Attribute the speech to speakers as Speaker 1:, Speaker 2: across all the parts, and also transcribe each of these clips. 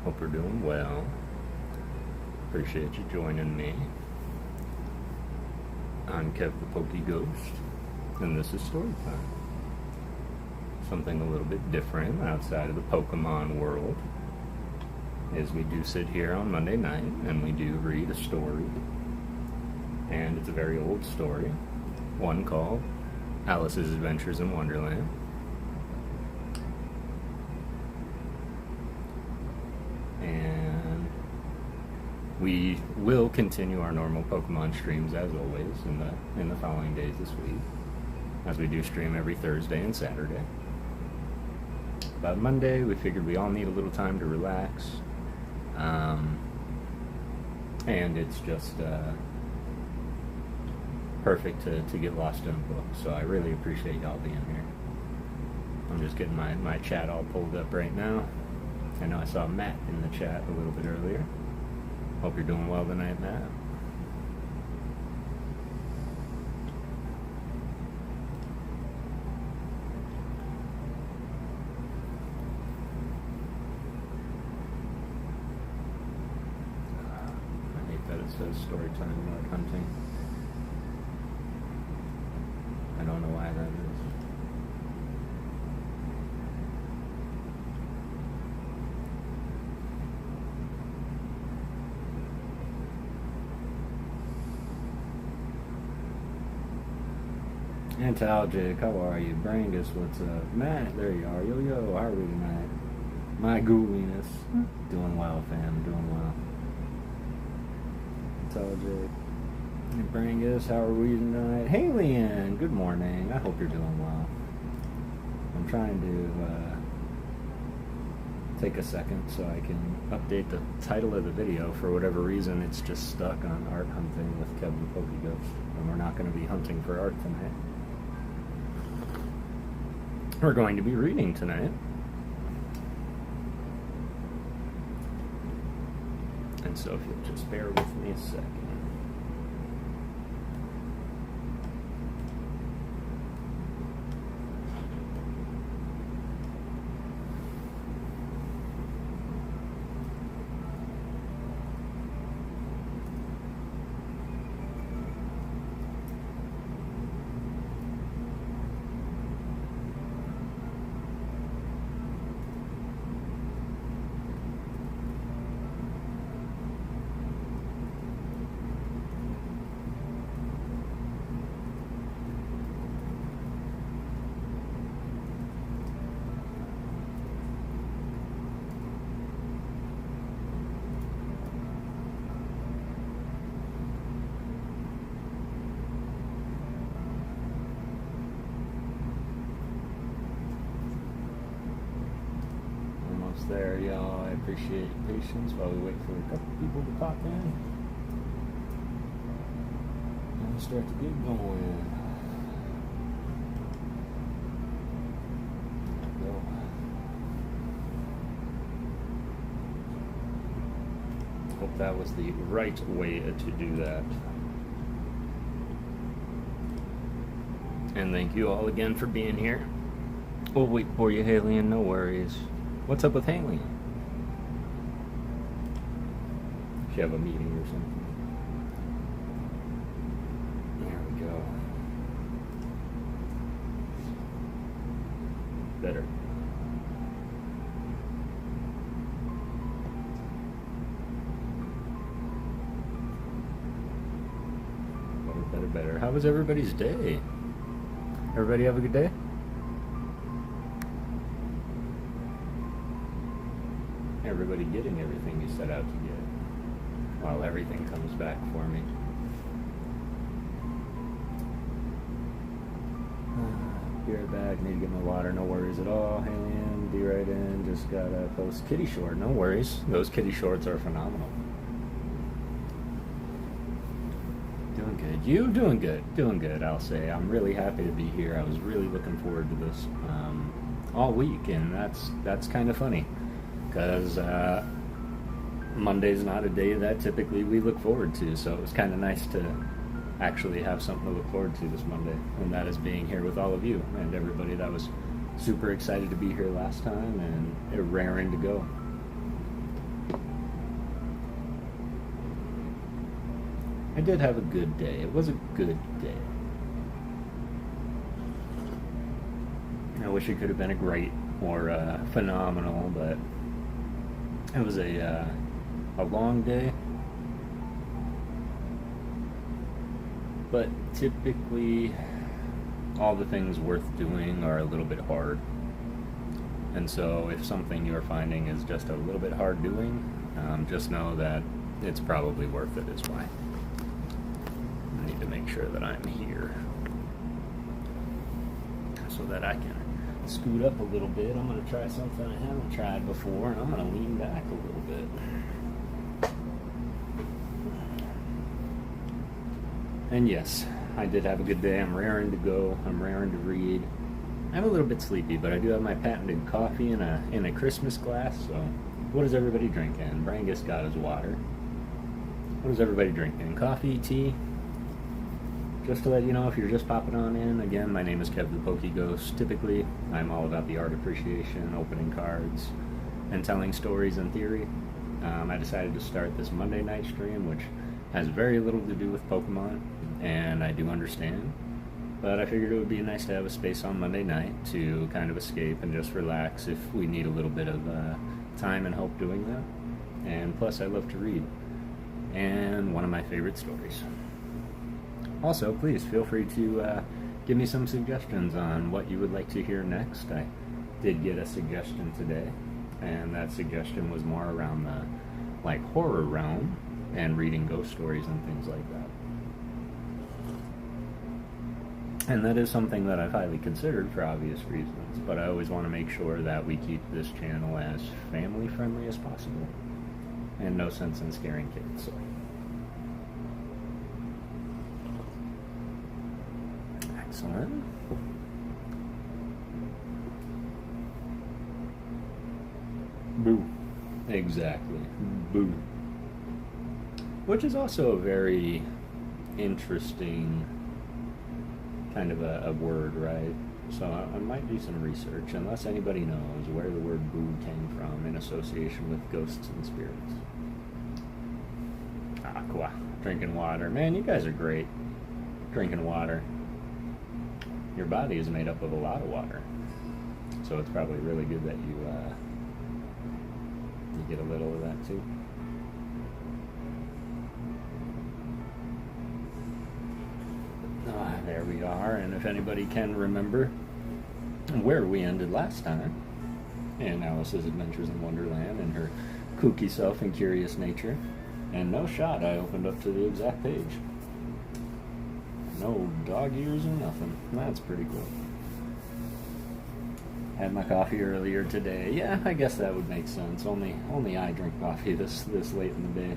Speaker 1: Hope you're doing well. Appreciate you joining me. I'm Kev the Pokey Ghost, and this is story time. Something a little bit different outside of the Pokemon world is we do sit here on Monday night and we do read a story. And it's a very old story, one called Alice's Adventures in Wonderland. And we will continue our normal Pokemon streams as always in the following days this week, as we do stream every Thursday and Saturday. But Monday, we figured we all need a little time to relax, and it's just perfect to get lost in a book. So I really appreciate y'all being here. I'm just getting my chat all pulled up right now. I know I saw Matt in the chat a little bit earlier. Hope you're doing well tonight, Matt. I hate that it says story time, not hunting. I don't know why that is. Antalgic, how are you? Brangus, what's up? Matt, there you are. Yo, how are we tonight? My gooliness. Doing well, fam, doing well. Antalgic. Hey, Brangus, how are we tonight? Hey, Leanne, good morning. I hope you're doing well. I'm trying to take a second so I can update the title of the video. For whatever reason, it's just stuck on art hunting with Kevin Pokey Ghost, and we're not going to be hunting for art tonight. We're going to be reading tonight. And so if you'll just bear with me a second. There, y'all. I appreciate your patience while we wait for a couple people to pop in. And we'll start to get going. There we go. Hope that was the right way to do that. And thank you all again for being here. We'll wait for you, Haley, no worries. What's up with Haley? She have a meeting or something? There we go. Better. Better. How was everybody's day? Everybody have a good day? Everybody getting everything you set out to get, while everything comes back for me. Be right back, need to get my water, no worries at all. Hey, be right in, just gotta post kitty short, no worries. Those kitty shorts are phenomenal. Doing good. You doing good, I'll say. I'm really happy to be here. I was really looking forward to this all week, and that's kind of funny. Because Monday's not a day that typically we look forward to, so it was kind of nice to actually have something to look forward to this Monday, and that is being here with all of you and everybody that was super excited to be here last time and raring to go. I did have a good day. It was a good day. I wish it could have been a great or phenomenal, but it was a long day. But typically, all the things worth doing are a little bit hard. And so if something you're finding is just a little bit hard doing, just know that it's probably worth it is why. I need to make sure that I'm here so that I can scoot up a little bit. I'm going to try something I haven't tried before, and I'm going to lean back a little bit. And yes, I did have a good day. I'm raring to go. I'm raring to read. I'm a little bit sleepy, but I do have my patented coffee in a Christmas glass. So, what is everybody drinking? Brangus got his water. What is everybody drinking? Coffee, tea? Just to let you know, if you're just popping on in, again, my name is Kev the Pokey Ghost. Typically, I'm all about the art appreciation, opening cards, and telling stories in theory. I decided to start this Monday night stream, which has very little to do with Pokemon, and I do understand. But I figured it would be nice to have a space on Monday night to kind of escape and just relax if we need a little bit of time and help doing that. And plus, I love to read. And one of my favorite stories. Also, please feel free to give me some suggestions on what you would like to hear next. I did get a suggestion today, and that suggestion was more around the horror realm and reading ghost stories and things like that. And that is something that I've highly considered for obvious reasons, but I always want to make sure that we keep this channel as family friendly as possible, and no sense in scaring kids. So. Excellent. Boo. Exactly. Boo. Which is also a very interesting kind of a word, right? So I might do some research, unless anybody knows where the word boo came from in association with ghosts and spirits. Aqua. Drinking water. Man, you guys are great. Drinking water. Your body is made up of a lot of water. So it's probably really good that you get a little of that too. There we are, and if anybody can remember where we ended last time in Alice's Adventures in Wonderland and her kooky self and curious nature, and no shot, I opened up to the exact page. No dog ears or nothing. That's pretty cool. Had my coffee earlier today. Yeah, I guess that would make sense. Only I drink coffee this late in the day.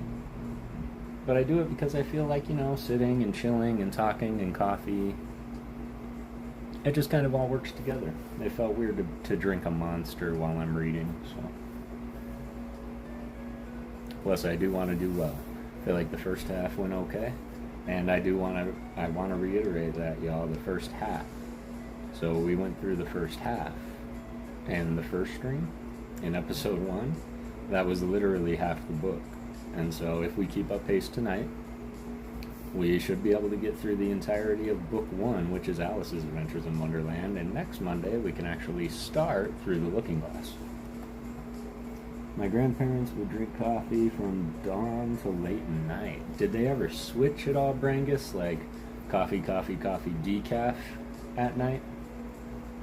Speaker 1: But I do it because I feel like, sitting and chilling and talking and coffee, it just kind of all works together. It felt weird to drink a Monster while I'm reading, so. Plus, I do want to do well. I feel like the first half went okay, and I want to reiterate that, y'all, the first half. So we went through the first half, and the first stream, in episode 1, that was literally half the book. And so if we keep up pace tonight, we should be able to get through the entirety of book 1, which is Alice's Adventures in Wonderland, and next Monday we can actually start through the Looking Glass. My grandparents would drink coffee from dawn to late night. Did they ever switch at all, Brangus? Like coffee, decaf at night?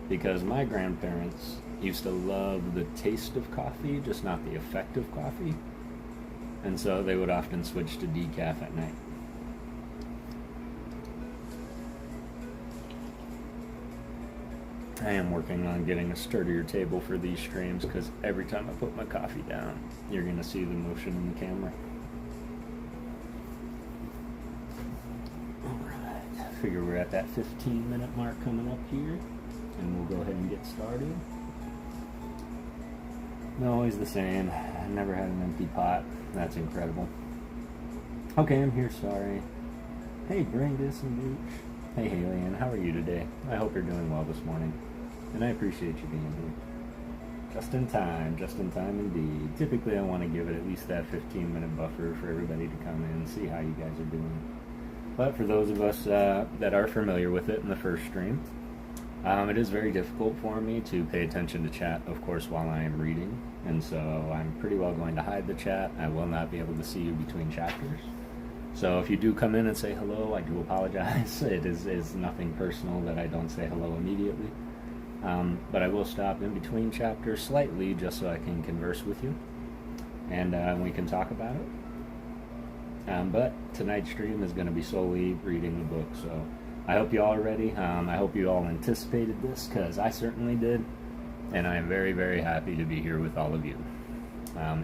Speaker 1: Because my grandparents used to love the taste of coffee, just not the effect of coffee. And so they would often switch to decaf at night. I am working on getting a sturdier table for these streams because every time I put my coffee down, you're going to see the motion in the camera. Alright, I figure we're at that 15-minute mark coming up here, and we'll go ahead and get started. Always the same. I never had an empty pot. That's incredible. Okay, I'm here, sorry. Hey, Brangus and Gooch. Hey, Haley, how are you today? I hope you're doing well this morning. And I appreciate you being here. Just in time indeed. Typically, I want to give it at least that 15-minute buffer for everybody to come in and see how you guys are doing. But for those of us that are familiar with it in the first stream, it is very difficult for me to pay attention to chat, of course, while I am reading. And so I'm pretty well going to hide the chat. I will not be able to see you between chapters. So if you do come in and say hello, I do apologize. It is nothing personal that I don't say hello immediately. But I will stop in between chapters slightly just so I can converse with you. And we can talk about it. But tonight's stream is going to be solely reading the book. So I hope you all are ready. I hope you all anticipated this, because I certainly did. And I am very, very happy to be here with all of you.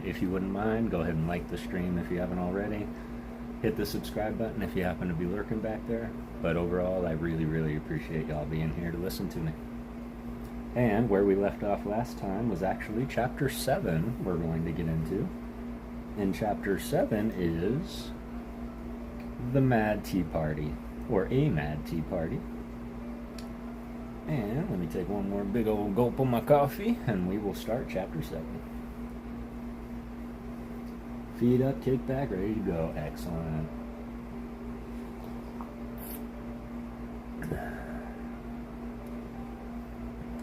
Speaker 1: If you wouldn't mind, go ahead and like the stream if you haven't already. Hit the subscribe button if you happen to be lurking back there. But overall, I really, really appreciate y'all being here to listen to me. And where we left off last time was actually Chapter 7 we're going to get into. And Chapter 7 is The Mad Tea Party, or A Mad Tea Party. And let me take one more big old gulp of my coffee, and we will start Chapter 7. Feet up, kick back, ready to go. Excellent.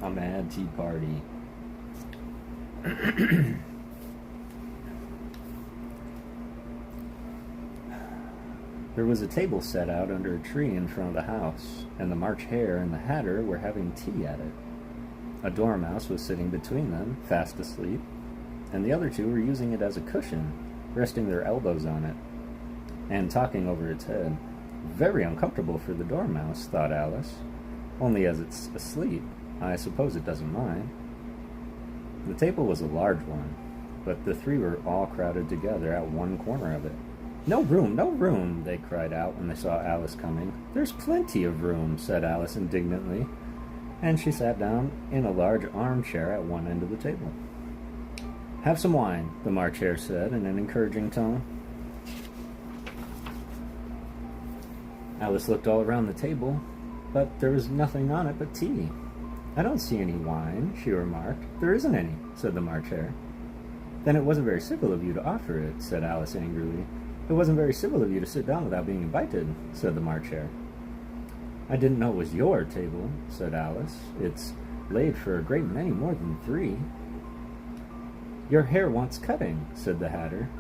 Speaker 1: A Mad Tea Party. There was a table set out under a tree in front of the house, and the March Hare and the Hatter were having tea at it. A dormouse was sitting between them, fast asleep, and the other two were using it as a cushion, resting their elbows on it, and talking over its head. Very uncomfortable for the dormouse, thought Alice. Only as it's asleep, I suppose it doesn't mind. The table was a large one, but the three were all crowded together at one corner of it. "No room, no room!" they cried out when they saw Alice coming. "There's plenty of room," said Alice indignantly, and she sat down in a large armchair at one end of the table. "Have some wine," the March Hare said in an encouraging tone. Alice looked all around the table, but there was nothing on it but tea. "I don't see any wine," she remarked. "There isn't any," said the March Hare. "Then it wasn't very civil of you to offer it," said Alice angrily. "It wasn't very civil of you to sit down without being invited," said the March Hare. "I didn't know it was your table," said Alice. "It's laid for a great many more than three." "Your hair wants cutting," said the Hatter.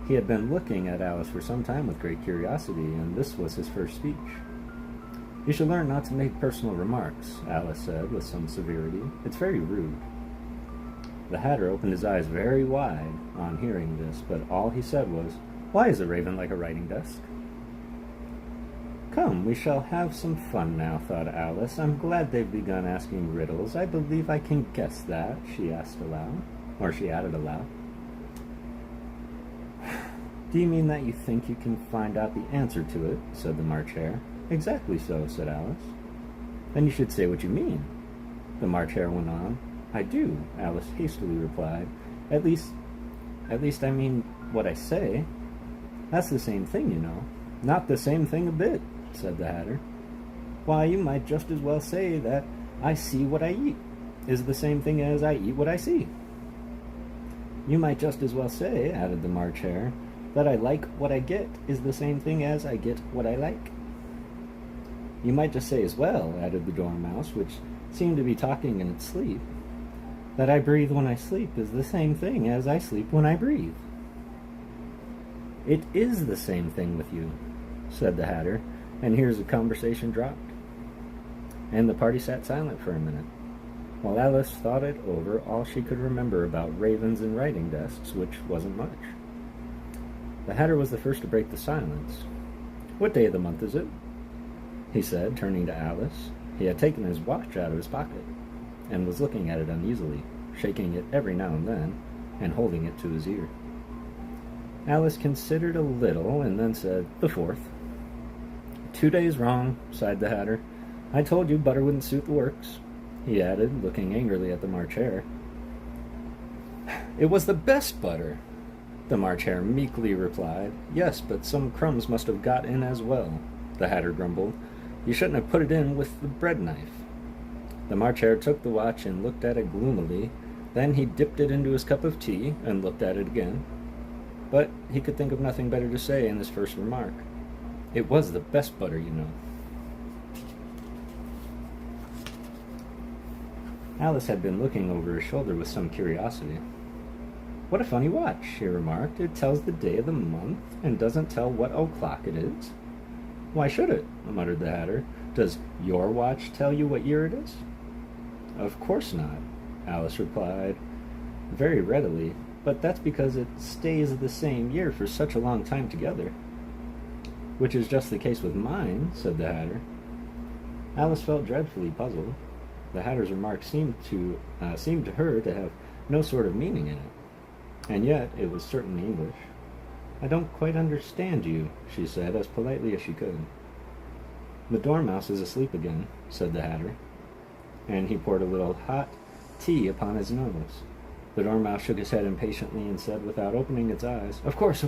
Speaker 1: He had been looking at Alice for some time with great curiosity, and this was his first speech. "You should learn not to make personal remarks," Alice said with some severity. "It's very rude." The Hatter opened his eyes very wide on hearing this, but all he said was, "Why is a raven like a writing desk?" "Come, we shall have some fun now," thought Alice. "I'm glad they've begun asking riddles. I believe I can guess that," she added aloud. "Do you mean that you think you can find out the answer to it?" said the March Hare. "Exactly so," said Alice. "Then you should say what you mean," the March Hare went on. "I do," Alice hastily replied. At least I mean what I say. That's the same thing, you know." "Not the same thing a bit," said the Hatter. "Why, you might just as well say that I see what I eat is the same thing as I eat what I see." "You might just as well say," added the March Hare, "that I like what I get is the same thing as I get what I like." "You might just say as well," added the Dormouse, which seemed to be talking in its sleep, "that I breathe when I sleep is the same thing as I sleep when I breathe." "It is the same thing with you," said the Hatter, and here's the conversation dropped. And the party sat silent for a minute, while Alice thought it over all she could remember about ravens and writing desks, which wasn't much. The Hatter was the first to break the silence. "What day of the month is it?" he said, turning to Alice. He had taken his watch out of his pocket, and was looking at it uneasily, shaking it every now and then, and holding it to his ear. Alice considered a little, and then said, "The 4th." "2 days wrong," sighed the Hatter. "I told you butter wouldn't suit the works," he added, looking angrily at the March Hare. "It was the best butter," the March Hare meekly replied. "Yes, but some crumbs must have got in as well," the Hatter grumbled. "You shouldn't have put it in with the bread knife." The March Hare took the watch and looked at it gloomily. Then he dipped it into his cup of tea and looked at it again. But he could think of nothing better to say in his first remark. It was the best butter, you know. Alice had been looking over her shoulder with some curiosity. What a funny watch, she remarked. It tells the day of the month and doesn't tell what o'clock it is. Why should it? Muttered the Hatter. Does your watch tell you what year it is? Of course not, Alice replied, very readily, but that's because it stays the same year for such a long time together. Which is just the case with mine, said the Hatter. Alice felt dreadfully puzzled. The Hatter's remark seemed to her to have no sort of meaning in it, and yet it was certainly English. I don't quite understand you, she said, as politely as she could. The Dormouse is asleep again, said the Hatter, and he poured a little hot tea upon his nose. The Dormouse shook his head impatiently and said, without opening its eyes, of course,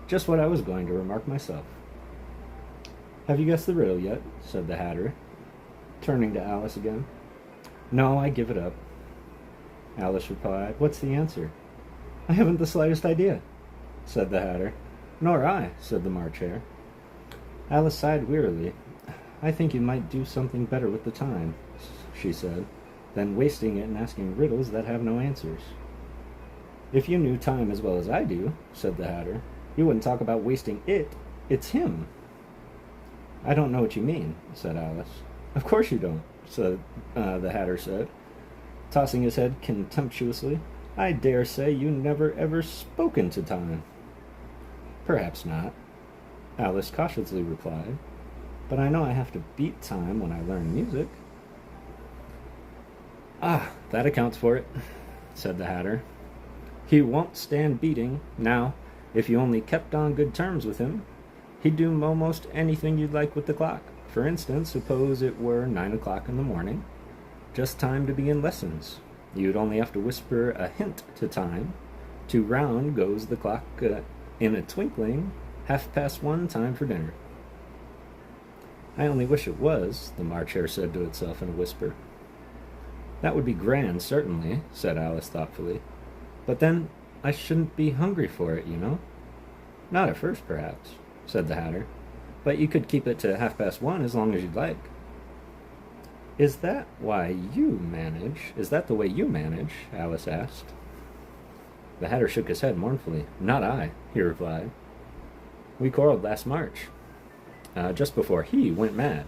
Speaker 1: just what I was going to remark myself. Have you guessed the riddle yet? Said the Hatter, turning to Alice again. No, I give it up, Alice replied. What's the answer? I haven't the slightest idea, said the Hatter. Nor I, said the March Hare. Alice sighed wearily. I think you might do something better with the time, she said, than wasting it in asking riddles that have no answers. If you knew time as well as I do, said the Hatter, you wouldn't talk about wasting it. It's him. I don't know what you mean, said Alice. Of course you don't, said the Hatter said, tossing his head contemptuously. I dare say you never ever spoken to time. Perhaps not, Alice cautiously replied, but I know I have to beat time when I learn music. Ah, that accounts for it, said the Hatter. He won't stand beating. Now, if you only kept on good terms with him, he'd do almost anything you'd like with the clock. For instance, suppose it were 9 o'clock in the morning, just time to begin lessons. You'd only have to whisper a hint to time. To round goes the clock in a twinkling, 1:30, time for dinner. I only wish it was, the March Hare said to itself in a whisper. That would be grand, certainly, said Alice thoughtfully. But then I shouldn't be hungry for it, you know. Not at first, perhaps, said the Hatter, but you could keep it to 1:30 as long as you'd like. Is that why you manage? Is that the way you manage? Alice asked. The Hatter shook his head mournfully. Not I, he replied. We quarreled last March, just before he went mad,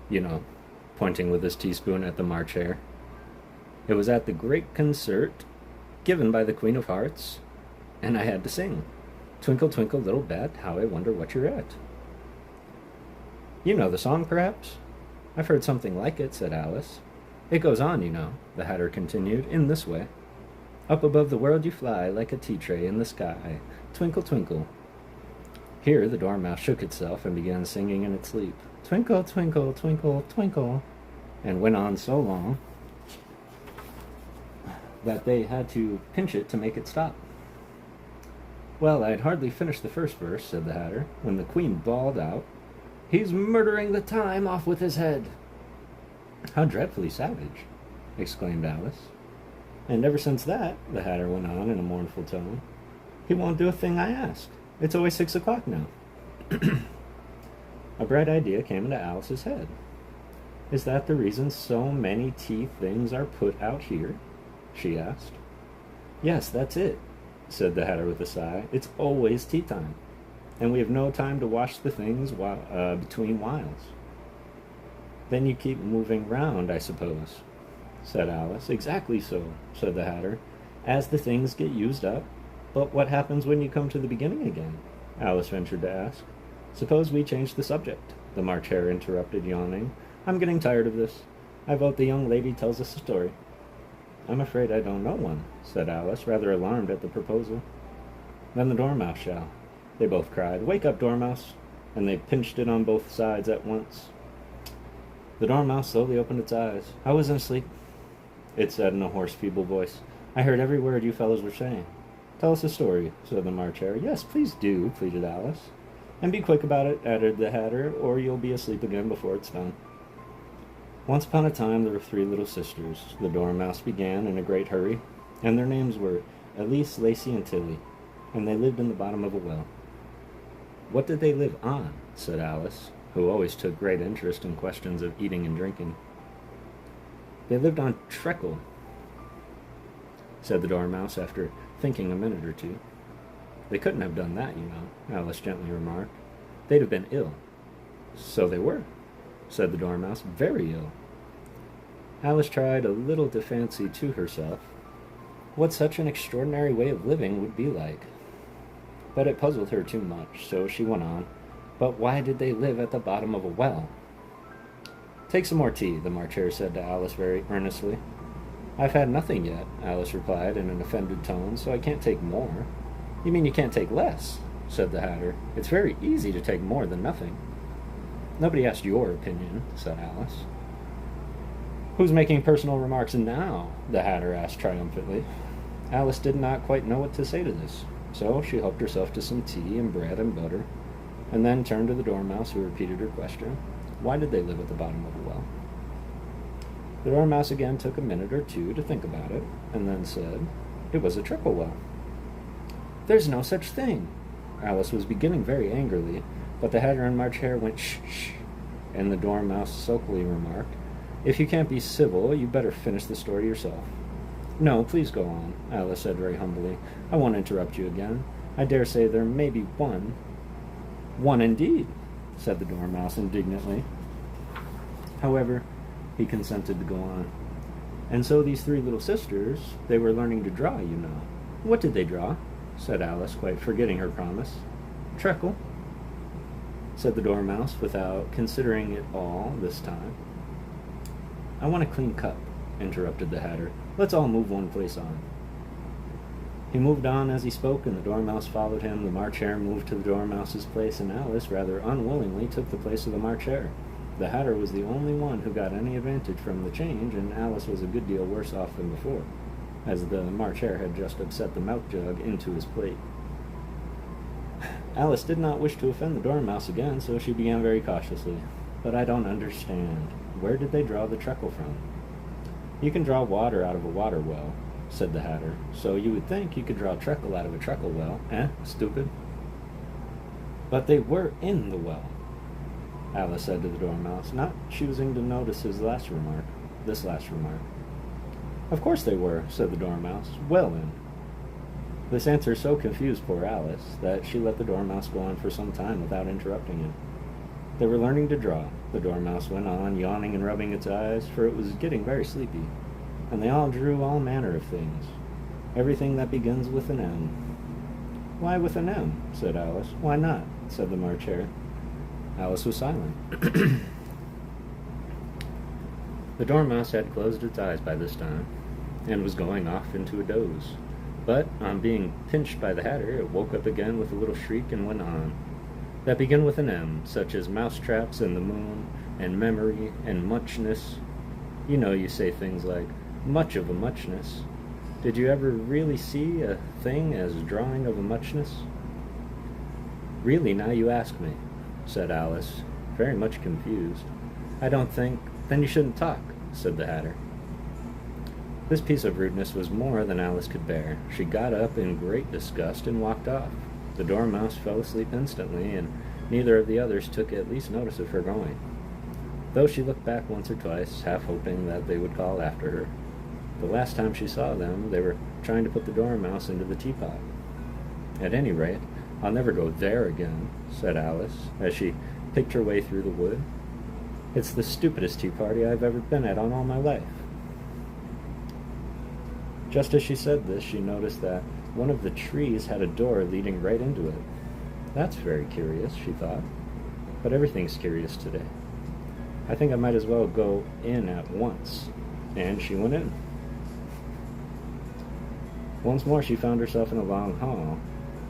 Speaker 1: you know, pointing with his teaspoon at the March Hare. It was at the great concert given by the Queen of Hearts, and I had to sing, Twinkle, twinkle, little bat, how I wonder what you're at. You know the song, perhaps? I've heard something like it, said Alice. It goes on, you know, the Hatter continued, in this way. Up above the world you fly, like a tea-tray in the sky, twinkle, twinkle. Here the Dormouse shook itself and began singing in its sleep, Twinkle, twinkle, twinkle, twinkle, and went on so long that they had to pinch it to make it stop. Well, I'd hardly finished the first verse, said the Hatter, when the Queen bawled out, He's murdering the time off with his head. How dreadfully savage, exclaimed Alice. And ever since that, the Hatter went on in a mournful tone, he won't do a thing I ask. It's always 6 o'clock now. A bright idea came into Alice's head. Is that the reason so many tea things are put out here? She asked. Yes, that's it, said the Hatter with a sigh. It's always tea time, and we have no time to wash the things between whiles. Then you keep moving round, I suppose, said Alice. Exactly so, said the Hatter, as the things get used up. But what happens when you come to the beginning again? Alice ventured to ask. Suppose we change the subject, the March Hare interrupted, yawning. I'm getting tired of this. I vote the young lady tells us a story. I'm afraid I don't know one, said Alice, rather alarmed at the proposal. Then the Dormouse shall, they both cried. Wake up, Dormouse! And they pinched it on both sides at once. The Dormouse slowly opened its eyes. I wasn't asleep, it said in a hoarse, feeble voice. I heard every word you fellows were saying. Tell us a story, said the March Hare. Yes, please do, pleaded Alice. And be quick about it, added the Hatter, or you'll be asleep again before it's done. Once upon a time there were 3 little sisters, the Dormouse began in a great hurry, and their names were Elise, Lacey, and Tilly, and they lived in the bottom of a well. What did they live on? Said Alice, who always took great interest in questions of eating and drinking. They lived on treacle, said the Dormouse after thinking a minute or two. They couldn't have done that, you know, Alice gently remarked. They'd have been ill. So they were, said the Dormouse, very ill. Alice tried a little to fancy to herself what such an extraordinary way of living would be like. But it puzzled her too much, so she went on. But why did they live at the bottom of a well? Take some more tea, the March Hare said to Alice very earnestly. I've had nothing yet, Alice replied in an offended tone, so I can't take more. You mean you can't take less? Said the Hatter. It's very easy to take more than nothing. Nobody asked your opinion, said Alice. Who's making personal remarks now? The Hatter asked triumphantly. Alice did not quite know what to say to this, so she helped herself to some tea and bread and butter, and then turned to the Dormouse, who repeated her question. Why did they live at the bottom of a well? The Dormouse again took a minute or two to think about it, and then said, It was a trickle well. There's no such thing. Alice was beginning very angrily, but the Hatter and March Hare went shh, shh, and the Dormouse sulkily remarked, If you can't be civil, you'd better finish the story yourself. No, please go on, Alice said very humbly. I won't interrupt you again. I dare say there may be one. One indeed, said the Dormouse indignantly. However, he consented to go on. And so these three little sisters, they were learning to draw, you know. What did they draw? Said Alice, quite forgetting her promise. Treacle, said the Dormouse, without considering it all this time. I want a clean cup, interrupted the Hatter. Let's all move one place on. He moved on as he spoke, and the Dormouse followed him. The March Hare moved to the Dormouse's place, and Alice, rather unwillingly, took the place of the March Hare. The Hatter was the only one who got any advantage from the change, and Alice was a good deal worse off than before, as the March Hare had just upset the milk jug into his plate. Alice did not wish to offend the Dormouse again, so she began very cautiously. But I don't understand. Where did they draw the treacle from? You can draw water out of a water well, said the Hatter, so you would think you could draw treacle out of a treacle well, stupid? But they were in the well, Alice said to the Dormouse, not choosing to notice this last remark. Of course they were, said the Dormouse. Well then. This answer so confused poor Alice that she let the Dormouse go on for some time without interrupting it. They were learning to draw. The Dormouse went on, yawning and rubbing its eyes, for it was getting very sleepy, and they all drew all manner of things, everything that begins with an M. Why with an M? Said Alice. Why not? Said the March Hare. Alice was silent. The Dormouse had closed its eyes by this time, and was going off into a doze. But, on being pinched by the Hatter, it woke up again with a little shriek and went on. That begin with an M, such as mousetraps and the moon, and memory, and muchness. You know you say things like, much of a muchness. Did you ever really see a thing as drawing of a muchness? Really, now you ask me, said Alice, very much confused. I don't think... Then you shouldn't talk, said the Hatter. This piece of rudeness was more than Alice could bear. She got up in great disgust and walked off. The Dormouse fell asleep instantly, and neither of the others took at least notice of her going, though she looked back once or twice, half hoping that they would call after her. The last time she saw them, they were trying to put the Dormouse into the teapot. At any rate, I'll never go there again, said Alice, as she picked her way through the wood. It's the stupidest tea party I've ever been at on all my life. Just as she said this, she noticed that one of the trees had a door leading right into it. That's very curious, she thought. But everything's curious today. I think I might as well go in at once. And she went in. Once more she found herself in a long hall,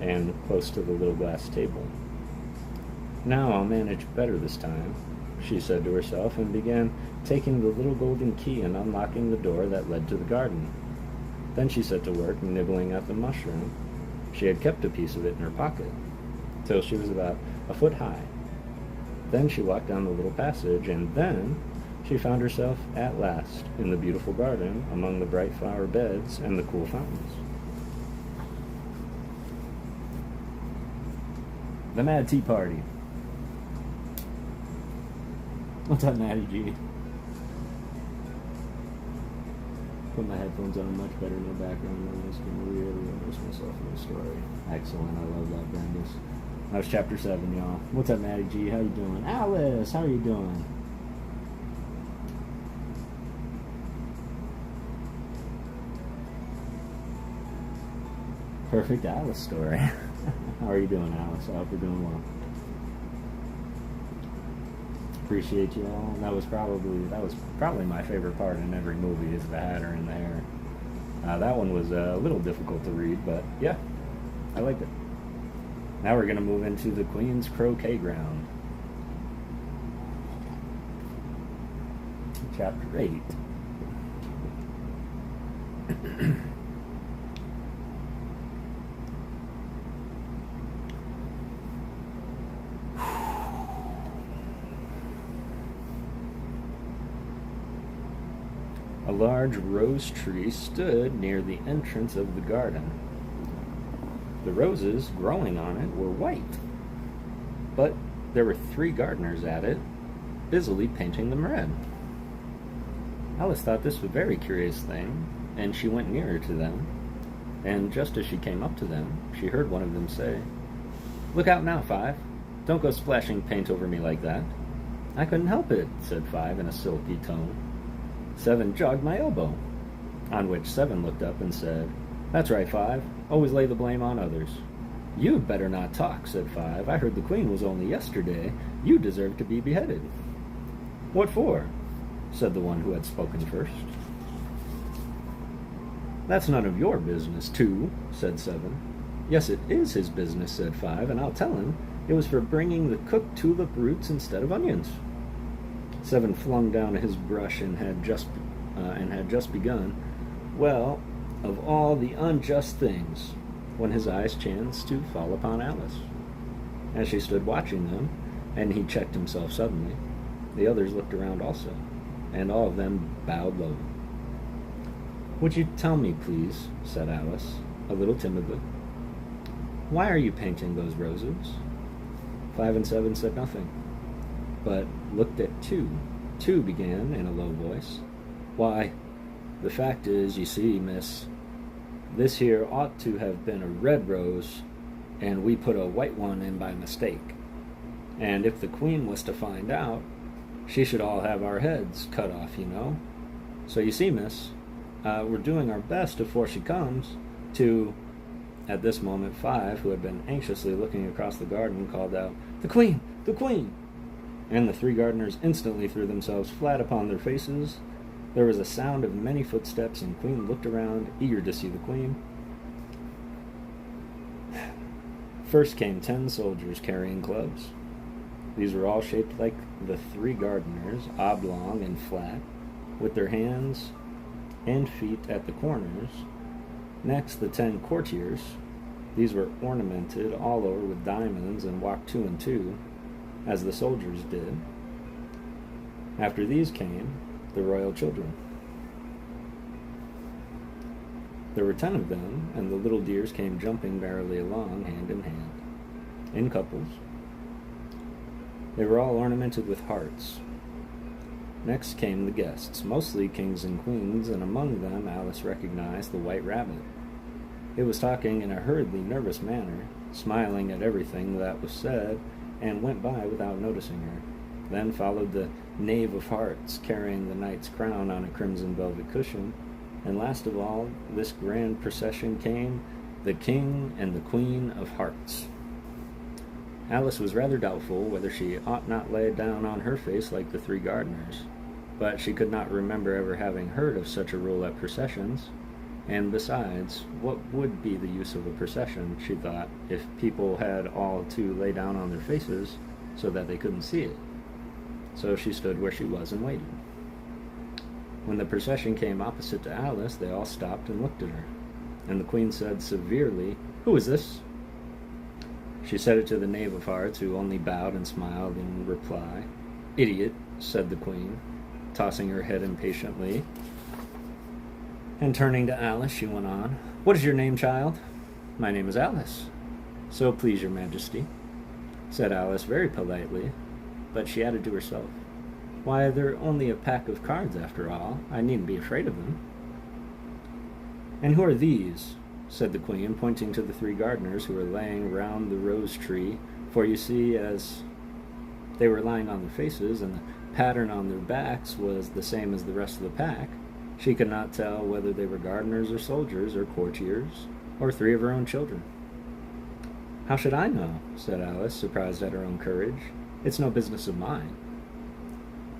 Speaker 1: and close to the little glass table. Now I'll manage better this time, she said to herself, and began taking the little golden key and unlocking the door that led to the garden. Then she set to work nibbling at the mushroom. She had kept a piece of it in her pocket, till she was about a foot high. Then she walked down the little passage, and then she found herself at last in the beautiful garden among the bright flower beds and the cool fountains. The Mad Tea Party. What's up, Maddie G? Put my headphones on, much better, no background noise. Can really immerse myself in the story. Excellent, I love that, Brandis. That was chapter 7, y'all. What's up, Maddie G? How you doing? Alice, how are you doing? Perfect Alice story. How are you doing, Alice? I hope you're doing well. Appreciate you all. That was probably my favorite part in every movie is the Hatter and the Hare. That one was a little difficult to read, but yeah, I liked it. Now we're going to move into the Queen's Croquet Ground. Chapter 8. A large rose tree stood near the entrance of the garden. The roses growing on it were white, but there were 3 gardeners at it, busily painting them red. Alice thought this a very curious thing, and she went nearer to them, and just as she came up to them, she heard one of them say, "Look out now, 5. Don't go splashing paint over me like that." "I couldn't help it," said 5 in a silky tone. 7 jogged my elbow, on which 7 looked up and said, "That's right, 5. Always lay the blame on others." "You'd better not talk," said 5. "I heard the Queen was only yesterday. You deserve to be beheaded." "What for?" said the one who had spoken first. "That's none of your business, 2, said 7. "Yes, it is his business," said 5, "and I'll tell him it was for bringing the cooked tulip roots instead of onions." 7 flung down his brush and had just begun, "Well, of all the unjust things," when his eyes chanced to fall upon Alice. As she stood watching them, and he checked himself suddenly, the others looked around also, and all of them bowed low. "Would you tell me, please," said Alice, a little timidly, "why are you painting those roses?" 5 and 7 said nothing, but looked at 2. 2 began in a low voice, "Why, the fact is, you see, miss, this here ought to have been a red rose, and we put a white one in by mistake. And if the Queen was to find out, she should all have our heads cut off, you know. So you see, miss, we're doing our best before she comes to—" At this moment, 5, who had been anxiously looking across the garden, called out, "The Queen! The Queen!" And the 3 gardeners instantly threw themselves flat upon their faces. There was a sound of many footsteps, and Queen looked around, eager to see the Queen. First came 10 soldiers carrying clubs. These were all shaped like the 3 gardeners, oblong and flat, with their hands and feet at the corners. Next, the 10 courtiers. These were ornamented all over with diamonds and walked 2 and 2, as the soldiers did. After these came the royal children. There were 10 of them, and the little dears came jumping merrily along, hand in hand, in couples. They were all ornamented with hearts. Next came the guests, mostly kings and queens, and among them Alice recognized the White Rabbit. It was talking in a hurriedly nervous manner, smiling at everything that was said, and went by without noticing her. Then followed the Knave of Hearts, carrying the knight's crown on a crimson velvet cushion, and last of all, this grand procession came, the King and the Queen of Hearts. Alice was rather doubtful whether she ought not lay down on her face like the 3 gardeners, but she could not remember ever having heard of such a rule at processions, and besides, what would be the use of a procession, she thought, if people had all to lay down on their faces so that they couldn't see it? So she stood where she was and waited. When the procession came opposite to Alice, they all stopped and looked at her, and the Queen said severely, "Who is this?" She said it to the Knave of Hearts, who only bowed and smiled in reply. "Idiot," said the Queen, tossing her head impatiently. And turning to Alice, she went on, "What is your name, child?" "My name is Alice." "So please your Majesty." said Alice very politely, but she added to herself, "Why, they're only a pack of cards after all. I needn't be afraid of them." "And who are these?" said the Queen, pointing to the 3 gardeners who were laying round the rose tree, for you see, as they were lying on their faces, and the pattern on their backs was the same as the rest of the pack, she could not tell whether they were gardeners or soldiers or courtiers, or 3 of her own children. "How should I know?" said Alice, surprised at her own courage. "It's no business of mine."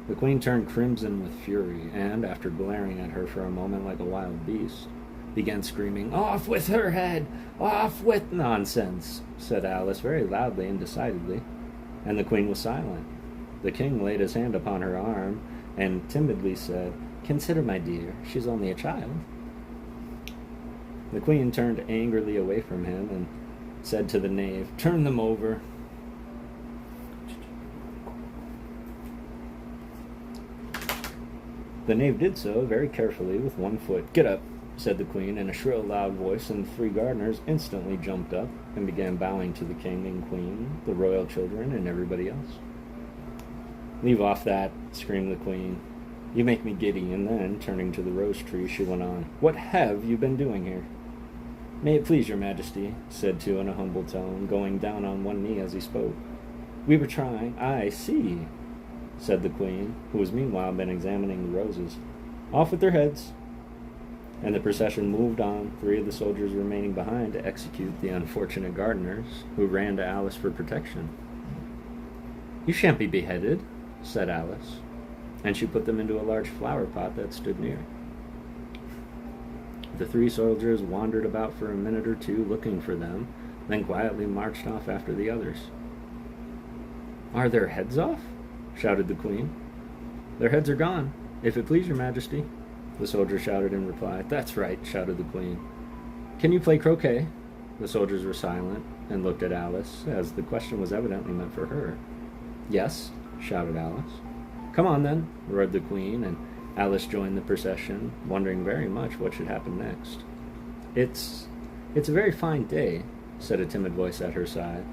Speaker 1: The Queen turned crimson with fury, and, after glaring at her for a moment like a wild beast, began screaming, "Off with her head! Off with—" "Nonsense," said Alice very loudly and decidedly, and the Queen was silent. The King laid his hand upon her arm and timidly said, "Consider, my dear, she's only a child." The Queen turned angrily away from him and said to the knave, "Turn them over." The knave did so very carefully with one foot. "Get up," said the Queen in a shrill, loud voice, and the 3 gardeners instantly jumped up and began bowing to the King and Queen, the royal children, and everybody else. "Leave off that," screamed the Queen. "You make me giddy," and then, turning to the rose tree, she went on, "What have you been doing here?" "May it please your Majesty," said two in a humble tone, going down on one knee as he spoke. "We were trying—" "I see," said the Queen, who was meanwhile been examining the roses. "Off with their heads." And the procession moved on, 3 of the soldiers remaining behind to execute the unfortunate gardeners, who ran to Alice for protection. "You shan't be beheaded," said Alice, and she put them into a large flower pot that stood near. The 3 soldiers wandered about for a minute or 2 looking for them, then quietly marched off after the others. "Are their heads off?" shouted the Queen. "Their heads are gone, if it please your Majesty," the soldier shouted in reply. "That's right," shouted the Queen. "Can you play croquet?" The soldiers were silent and looked at Alice, as the question was evidently meant for her. "Yes," shouted Alice. "Come on, then," roared the Queen, and Alice joined the procession, wondering very much what should happen next. It's a very fine day," said a timid voice at her side.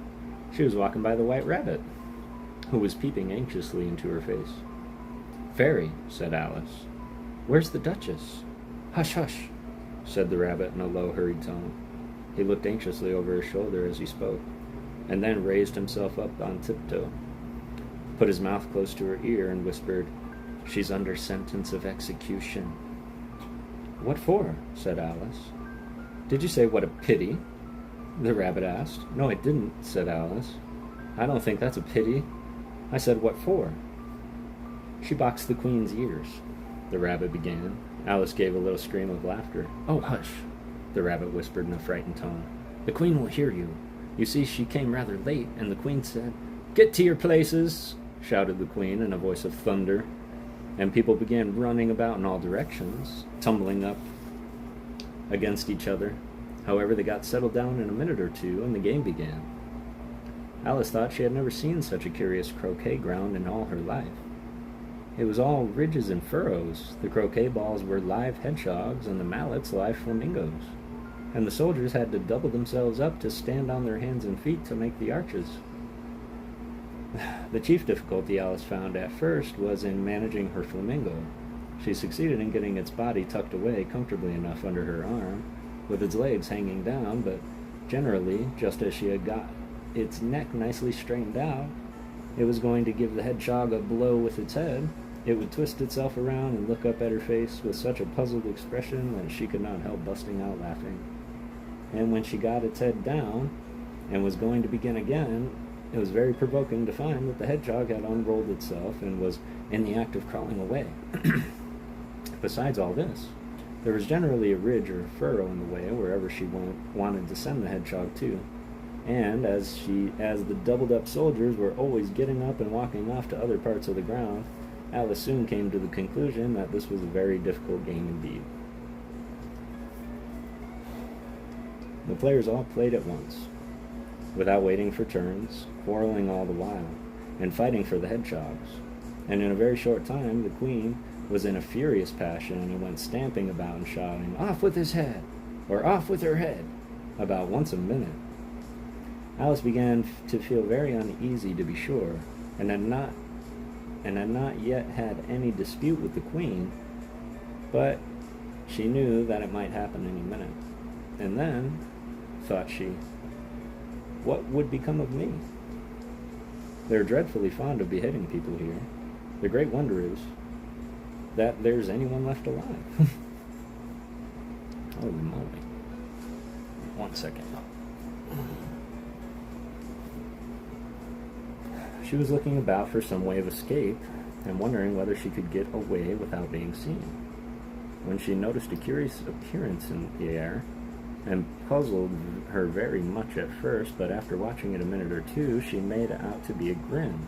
Speaker 1: She was walking by the White Rabbit, who was peeping anxiously into her face. "Very," said Alice. "Where's the Duchess?" "Hush, hush," said the Rabbit in a low, hurried tone. He looked anxiously over his shoulder as he spoke, and then raised himself up on tiptoe, put his mouth close to her ear, and whispered, "She's under sentence of execution." "What for?" said Alice. "Did you say, 'What a pity'?" the Rabbit asked. "No, I didn't," said Alice. "I don't think that's a pity. I said, 'What for?'" "She boxed the Queen's ears," the Rabbit began. Alice gave a little scream of laughter. "Oh, hush," the Rabbit whispered in a frightened tone. "The Queen will hear you. You see, she came rather late, and the Queen said—" "Get to your places," shouted the Queen in a voice of thunder, and people began running about in all directions, tumbling up against each other. However, they got settled down in a minute or 2, and the game began. Alice thought she had never seen such a curious croquet ground in all her life. It was all ridges and furrows. The croquet balls were live hedgehogs, and the mallets live flamingos, and the soldiers had to double themselves up to stand on their hands and feet to make the arches. The chief difficulty Alice found at first was in managing her flamingo. She succeeded in getting its body tucked away comfortably enough under her arm, with its legs hanging down, but generally, just as she had got its neck nicely straightened out, it was going to give the hedgehog a blow with its head. It would twist itself around and look up at her face with such a puzzled expression that she could not help busting out laughing. And when she got its head down and was going to begin again, it was very provoking to find that the hedgehog had unrolled itself and was in the act of crawling away. Besides all this, there was generally a ridge or a furrow in the way wherever she wanted to send the hedgehog to, and as the doubled-up soldiers were always getting up and walking off to other parts of the ground, Alice soon came to the conclusion that this was a very difficult game indeed. The players all played at once, without waiting for turns, quarreling all the while, and fighting for the hedgehogs, and in a very short time the Queen was in a furious passion and went stamping about and shouting, "Off with his head!" or "Off with her head!" about once a minute. Alice began to feel very uneasy, to be sure, and had not yet had any dispute with the Queen, but she knew that it might happen any minute. And then, thought she, what would become of me? They're dreadfully fond of beheading people here. The great wonder is that there's anyone left alive. Holy moly. 1 second. She was looking about for some way of escape and wondering whether she could get away without being seen, when she noticed a curious appearance in the air, and puzzled her very much at first, but after watching it a minute or two, she made it out to be a grin.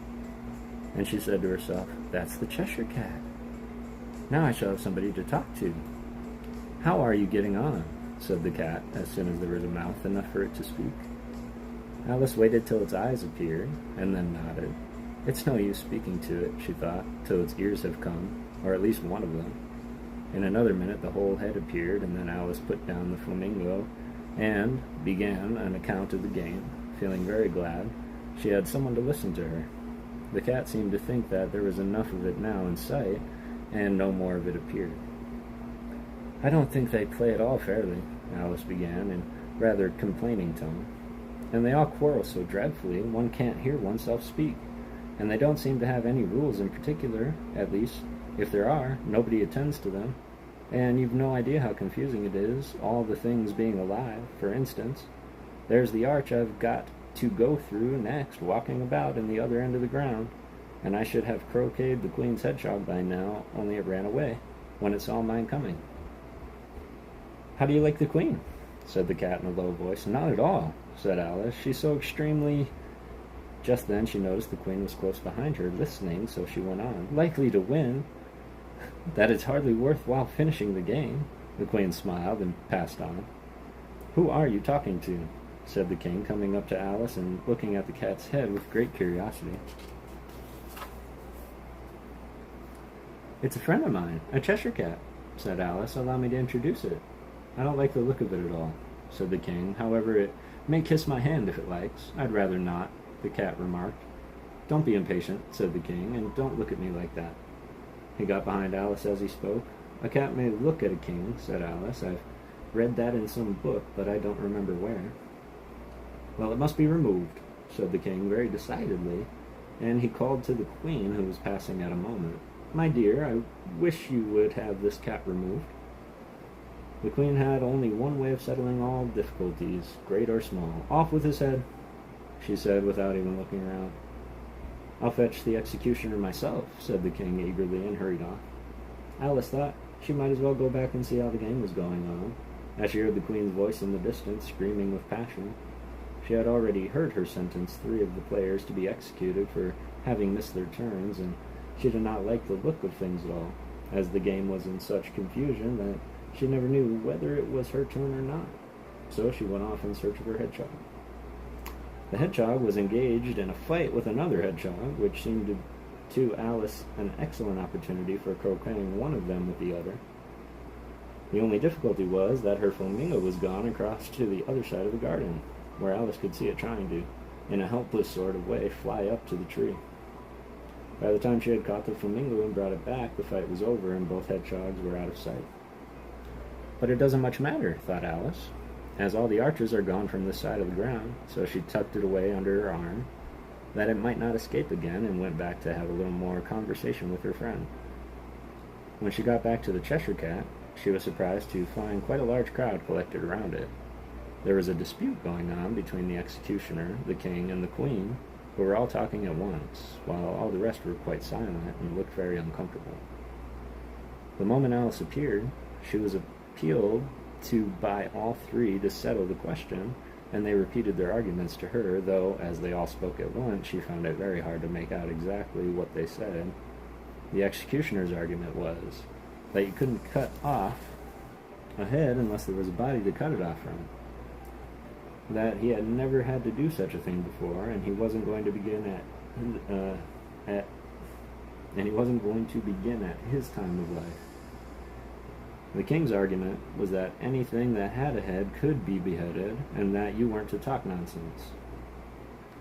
Speaker 1: And she said to herself, "That's the Cheshire Cat. Now I shall have somebody to talk to." "How are you getting on?" said the cat, as soon as there was a mouth enough for it to speak. Alice waited till its eyes appeared, and then nodded. It's no use speaking to it, she thought, till its ears have come, or at least one of them. In another minute the whole head appeared, and then Alice put down the flamingo and began an account of the game, feeling very glad she had someone to listen to her. The cat seemed to think that there was enough of it now in sight, and no more of it appeared. "I don't think they play at all fairly," Alice began, in rather complaining tone. "And they all quarrel so dreadfully, one can't hear oneself speak. And they don't seem to have any rules in particular, at least, if there are, nobody attends to them. And you've no idea how confusing it is, all the things being alive. For instance, there's the arch I've got to go through next, walking about in the other end of the ground, and I should have croqueted the Queen's hedgehog by now, only it ran away, when it saw mine coming." "How do you like the Queen?" said the cat in a low voice. "Not at all," said Alice. "She's so extremely—" Just then she noticed the Queen was close behind her, listening, so she went on. "Likely to win, that it's hardly worthwhile finishing the game." The Queen smiled and passed on. "Who are you talking to?" said the King, coming up to Alice and looking at the cat's head with great curiosity. "It's a friend of mine, a Cheshire Cat," said Alice. "Allow me to introduce it." "I don't like the look of it at all," said the King. "However, it may kiss my hand if it likes." "I'd rather not," the cat remarked. "Don't be impatient," said the King, "and don't look at me like that." He got behind Alice as he spoke. "A cat may look at a king," said Alice. "I've read that in some book, but I don't remember where." "Well, it must be removed," said the King very decidedly, and he called to the Queen, who was passing at a moment. "My dear, I wish you would have this cat removed." The Queen had only one way of settling all difficulties, great or small. "Off with his head," she said, without even looking around. "I'll fetch the executioner myself," said the King eagerly, and hurried off. Alice thought she might as well go back and see how the game was going on, as she heard the Queen's voice in the distance, screaming with passion. She had already heard her sentence 3 of the players to be executed for having missed their turns, and she did not like the look of things at all, as the game was in such confusion that she never knew whether it was her turn or not. So she went off in search of her hedgehog. The hedgehog was engaged in a fight with another hedgehog, which seemed to Alice an excellent opportunity for croqueting one of them with the other. The only difficulty was that her flamingo was gone across to the other side of the garden, where Alice could see it trying to, in a helpless sort of way, fly up to the tree. By the time she had caught the flamingo and brought it back, the fight was over and both hedgehogs were out of sight. "But it doesn't much matter," thought Alice, "as all the archers are gone from this side of the ground," so she tucked it away under her arm, that it might not escape again, and went back to have a little more conversation with her friend. When she got back to the Cheshire Cat, she was surprised to find quite a large crowd collected around it. There was a dispute going on between the executioner, the King, and the Queen, who were all talking at once, while all the rest were quite silent and looked very uncomfortable. The moment Alice appeared, she was appealed to by all 3 to settle the question, and they repeated their arguments to her, though, as they all spoke at once, she found it very hard to make out exactly what they said. The executioner's argument was that you couldn't cut off a head unless there was a body to cut it off from, that he had never had to do such a thing before, and he wasn't going to begin at his time of life. The King's argument was that anything that had a head could be beheaded, and that you weren't to talk nonsense.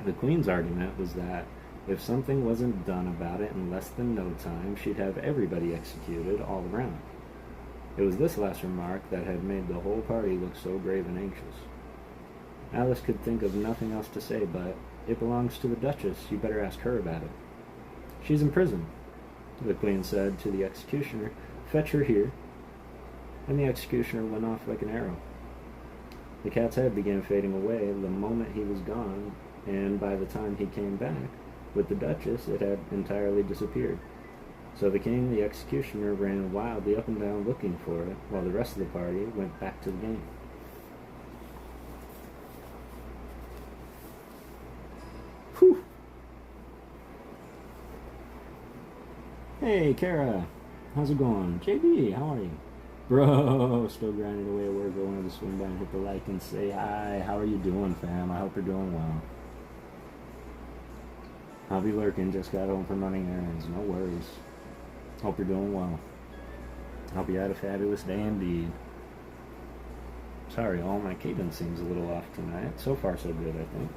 Speaker 1: The Queen's argument was that if something wasn't done about it in less than no time, she'd have everybody executed all around. It was this last remark that had made the whole party look so grave and anxious. Alice could think of nothing else to say but, "It belongs to the Duchess, you better ask her about it." "She's in prison," the Queen said to the executioner. "Fetch her here." And the executioner went off like an arrow. The cat's head began fading away the moment he was gone, and by the time he came back with the Duchess, it had entirely disappeared. So the king, the executioner, ran wildly up and down looking for it, while the rest of the party went back to the game. Whew! Hey, Kara! How's it going? JB, how are you? Bro, still grinding away at work. I wanted to swing by and hit the like and say hi. How are you doing, fam? I hope you're doing well. I'll be lurking. Just got home from running errands. No worries. Hope you're doing well. Hope you had a fabulous day indeed. Sorry, all my cadence seems a little off tonight. So far, so good, I think.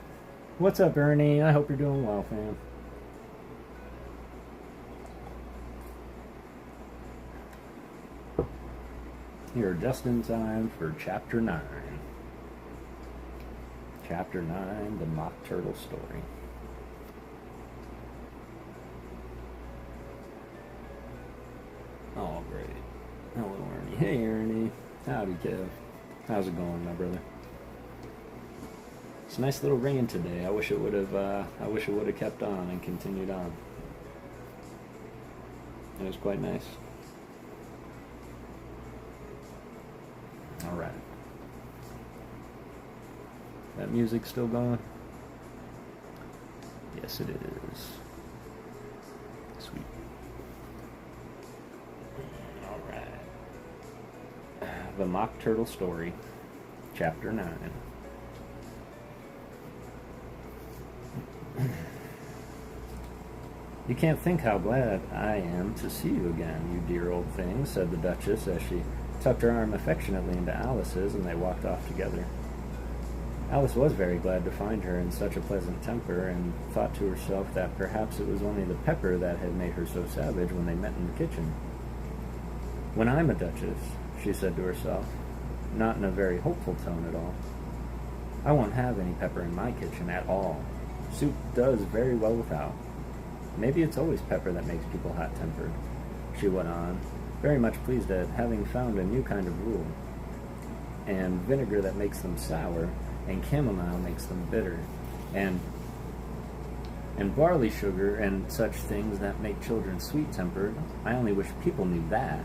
Speaker 1: What's up, Ernie? I hope you're doing well, fam. You're just in time for Chapter 9. Chapter 9, The Mock Turtle Story. Oh, great. Hello, Ernie. Hey, Ernie. Howdy, Kev. How's it going, my brother? It's a nice little rain today. I wish it would have kept on and continued on. It was quite nice. All right. That music still going? Yes, it is. Sweet. All right. The Mock Turtle Story, Chapter 9. You can't think how glad I am to see you again, you dear old thing, said the Duchess as she tucked her arm affectionately into Alice's, and they walked off together. Alice was very glad to find her in such a pleasant temper, and thought to herself that perhaps it was only the pepper that had made her so savage when they met in the kitchen. "When I'm a Duchess," she said to herself, not in a very hopeful tone at all, "I won't have any pepper in my kitchen at all. Soup does very well without. Maybe it's always pepper that makes people hot-tempered," she went on, very much pleased at having found a new kind of rule. "And vinegar that makes them sour, and chamomile makes them bitter, and barley sugar and such things that make children sweet-tempered. I only wish people knew that.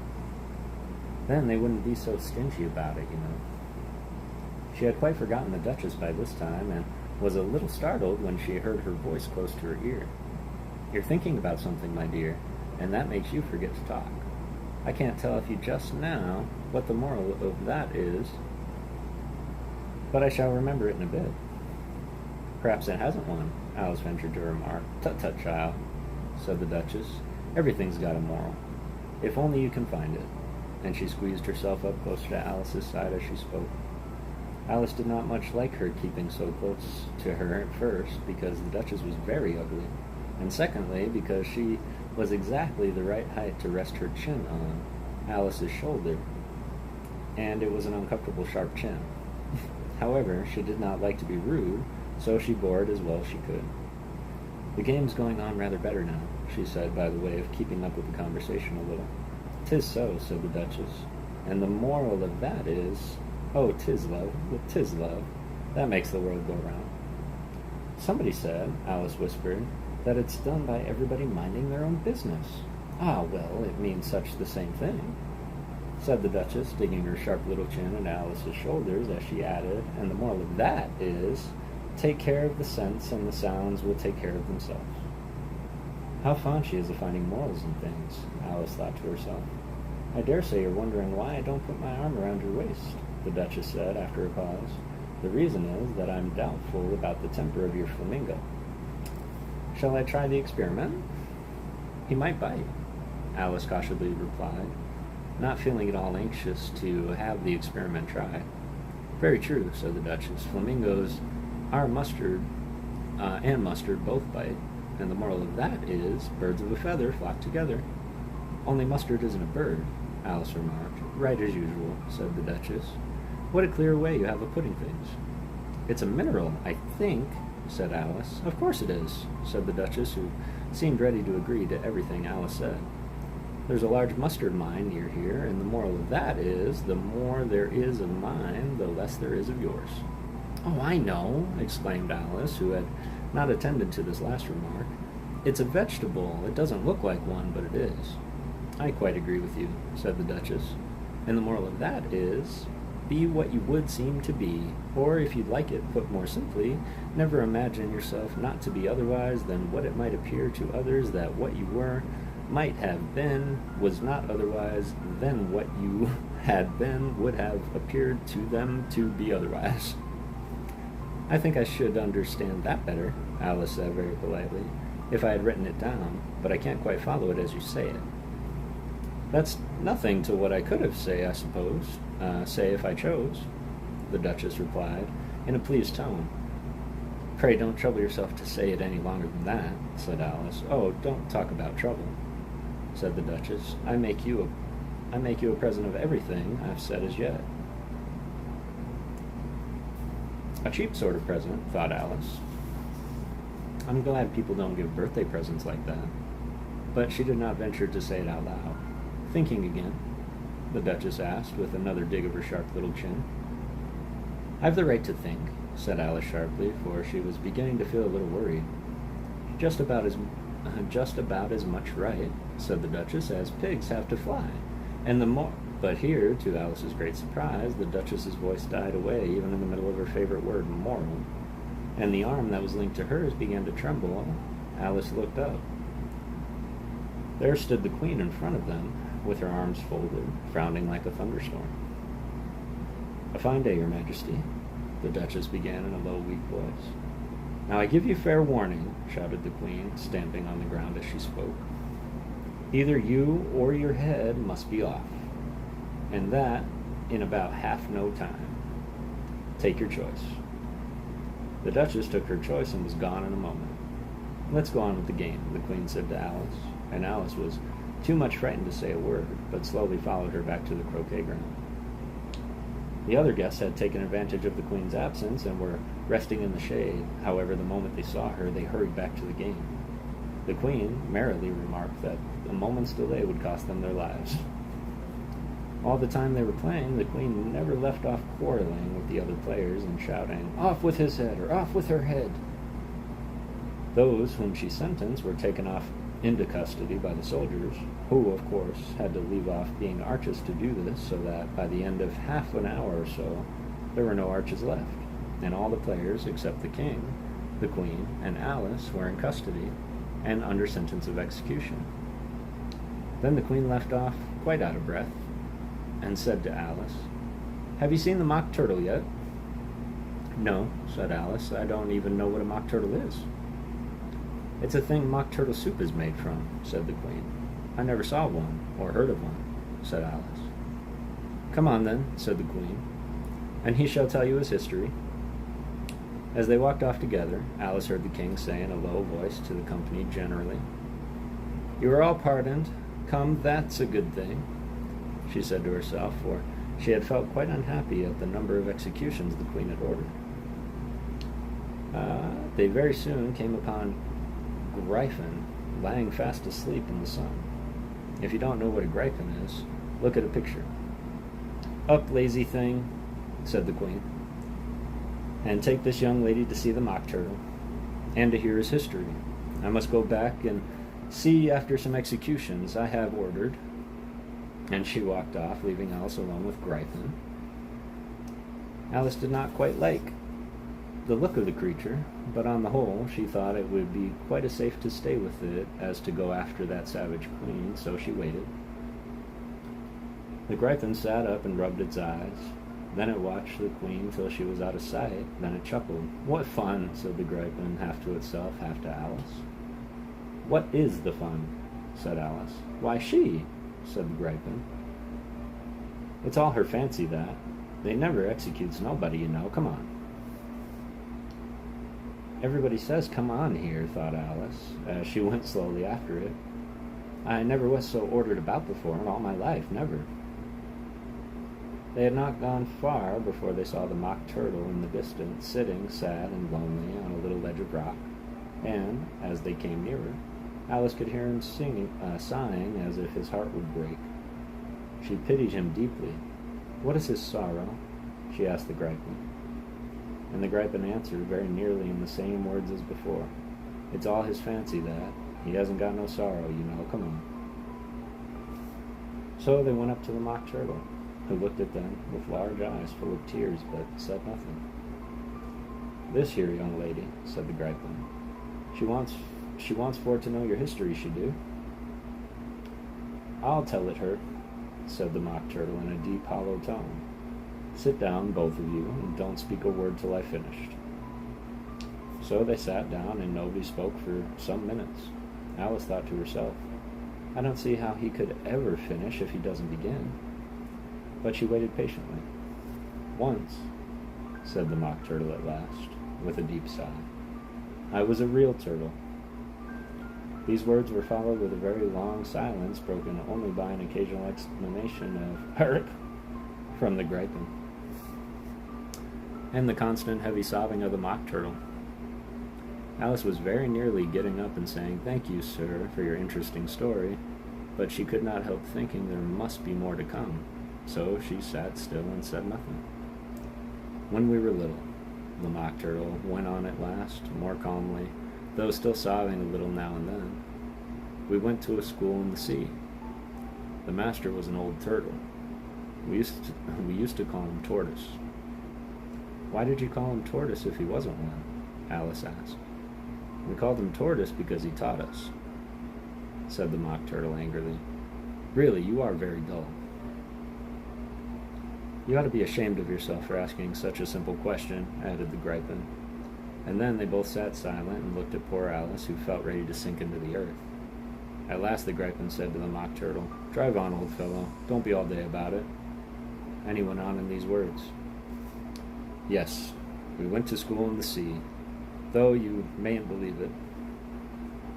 Speaker 1: Then they wouldn't be so stingy about it, you know." She had quite forgotten the Duchess by this time, and was a little startled when she heard her voice close to her ear. "You're thinking about something, my dear, and that makes you forget to talk. I can't tell if you just now what the moral of that is, but I shall remember it in a bit." "Perhaps it hasn't one," Alice ventured to remark. "Tut-tut, child," said the Duchess. "Everything's got a moral, if only you can find it." And she squeezed herself up closer to Alice's side as she spoke. Alice did not much like her keeping so close to her at first, because the Duchess was very ugly, and secondly, because she was exactly the right height to rest her chin on Alice's shoulder, and it was an uncomfortable sharp chin. However, she did not like to be rude, so she bore it as well as she could. "The game's going on rather better now," she said, by the way of keeping up with the conversation a little. "'Tis so," said the Duchess, "and the moral of that is, oh, 'tis love, 'tis love. That makes the world go round." "Somebody said," Alice whispered, "that it's done by everybody minding their own business." "Ah, well, it means such the same thing," said the Duchess, digging her sharp little chin into Alice's shoulders as she added, "and the moral of that is, take care of the scents and the sounds will take care of themselves." How fond she is of finding morals in things, Alice thought to herself. "I dare say you're wondering why I don't put my arm around your waist," the Duchess said after a pause. "The reason is that I'm doubtful about the temper of your flamingo." "Shall I try the experiment?" "He might bite," Alice cautiously replied, not feeling at all anxious to have the experiment tried. "Very true," said the Duchess. "Flamingos are mustard
Speaker 2: and mustard both bite, and the moral of that is birds of a feather flock together. Only mustard isn't a bird, Alice remarked. Right as usual, said the Duchess. What a clear way you have of putting things. It's a mineral, I think, said Alice. Of course it is, said the Duchess, who seemed ready to agree to everything Alice said. There's a large mustard mine near here, and the moral of that is, the more there is of mine, the less there is of yours. Oh, I know, exclaimed Alice, who had not attended to this last remark. It's a vegetable. It doesn't look like one, but it is. I quite agree with you, said the Duchess. And the moral of that is, be what you would seem to be, or if you'd like it put more simply, never imagine yourself not to be otherwise than what it might appear to others that what you were, might have been, was not otherwise than what you had been would have appeared to them to be otherwise. I think I should understand that better, Alice said very politely, if I had written it down, but I can't quite follow it as you say it. That's nothing to what I could have say, I suppose, say if I chose, the Duchess replied, in a pleased tone. Pray don't trouble yourself to say it any longer than that, said Alice. Oh, don't talk about trouble, said the Duchess. I make you a present of everything I've said as yet. A cheap sort of present, thought Alice. I'm glad people don't give birthday presents like that. But she did not venture to say it out loud. Thinking again, the Duchess asked, with another dig of her sharp little chin. I've the right to think, said Alice sharply, for she was beginning to feel a little worried. Just about as much right, said the Duchess, as pigs have to fly. And the more... But here, to Alice's great surprise, the Duchess's voice died away, even in the middle of her favorite word, moral, and the arm that was linked to hers began to tremble. Alice looked up. There stood the Queen in front of them, with her arms folded, frowning like a thunderstorm. A fine day, Your Majesty, the Duchess began in a low, weak voice. Now I give you fair warning, shouted the Queen, stamping on the ground as she spoke. Either you or your head must be off, and that in about half no time. Take your choice. The Duchess took her choice and was gone in a moment. Let's go on with the game, the Queen said to Alice, and Alice was too much frightened to say a word, but slowly followed her back to the croquet ground. The other guests had taken advantage of the Queen's absence and were resting in the shade. However, the moment they saw her, they hurried back to the game. The Queen merrily remarked that a moment's delay would cost them their lives. All the time they were playing, the Queen never left off quarreling with the other players and shouting, "Off with his head," or "Off with her head." Those whom she sentenced were taken off into custody by the soldiers, who, of course, had to leave off being archers to do this, so that by the end of half an hour or so, there were no archers left, and all the players, except the King, the Queen, and Alice, were in custody and under sentence of execution. Then the Queen left off, quite out of breath, and said to Alice, "Have you seen the mock turtle yet?" "No," said Alice. "I don't even know what a mock turtle is." "It's a thing mock turtle soup is made from," said the Queen. "I never saw one, or heard of one," said Alice. "Come on, then," said the Queen, "and he shall tell you his history." As they walked off together, Alice heard the King say in a low voice to the company generally, "You are all pardoned. Come, that's a good thing," she said to herself, for she had felt quite unhappy at the number of executions the Queen had ordered. They very soon came upon Gryphon lying fast asleep in the sun. If you don't know what a Gryphon is, look at a picture. "Up, lazy thing," said the Queen, "and take this young lady to see the mock turtle, and to hear his history. I must go back and see after some executions I have ordered." And she walked off, leaving Alice alone with Gryphon. Alice did not quite like the look of the creature, but on the whole she thought it would be quite as safe to stay with it as to go after that savage Queen, so she waited. The Gryphon sat up and rubbed its eyes. Then it watched the Queen till she was out of sight. Then it chuckled. "What fun," said the Gryphon, half to itself, half to Alice. "What is the fun?" said Alice. "Why, she," said the Gryphon. "It's all her fancy, that. They never executes nobody, you know. Come on." Everybody says, "Come on here," thought Alice, as she went slowly after it. "I never was so ordered about before in all my life, never." They had not gone far before they saw the mock turtle in the distance, sitting sad and lonely on a little ledge of rock, and, as they came nearer, Alice could hear him sighing as if his heart would break. She pitied him deeply. "What is his sorrow?" she asked the Gripen. And the Gripen answered very nearly in the same words as before. "It's all his fancy, that. He hasn't got no sorrow, you know. Come on." So they went up to the mock turtle, who looked at them with large eyes full of tears, but said nothing. "This here young lady," said the Gripen. She wants for to know your history, she do." "I'll tell it her," said the mock turtle in a deep, hollow tone. "Sit down, both of you, and don't speak a word till I've finished." So they sat down, and nobody spoke for some minutes. Alice thought to herself, "I don't see how he could ever finish if he doesn't begin." But she waited patiently. "Once," said the mock turtle at last, with a deep sigh, "I was a real turtle." These words were followed with a very long silence, broken only by an occasional exclamation of "Herk!" from the Gripen, and the constant heavy sobbing of the mock turtle. Alice was very nearly getting up and saying, "Thank you, sir, for your interesting story," but she could not help thinking there must be more to come, so she sat still and said nothing. "When we were little," the mock turtle went on at last, more calmly, though still sobbing a little now and then, "we went to a school in the sea. The master was an old turtle. We used to call him Tortoise." "Why did you call him Tortoise if he wasn't one?" Alice asked. "We called him Tortoise because he taught us," said the mock turtle angrily. "Really, you are very dull." "You ought to be ashamed of yourself for asking such a simple question," added the Gripen. And then they both sat silent and looked at poor Alice, who felt ready to sink into the earth. At last the Gripen said to the mock turtle, "Drive on, old fellow. Don't be all day about it." And he went on in these words. "Yes, we went to school in the sea, though you mayn't believe it."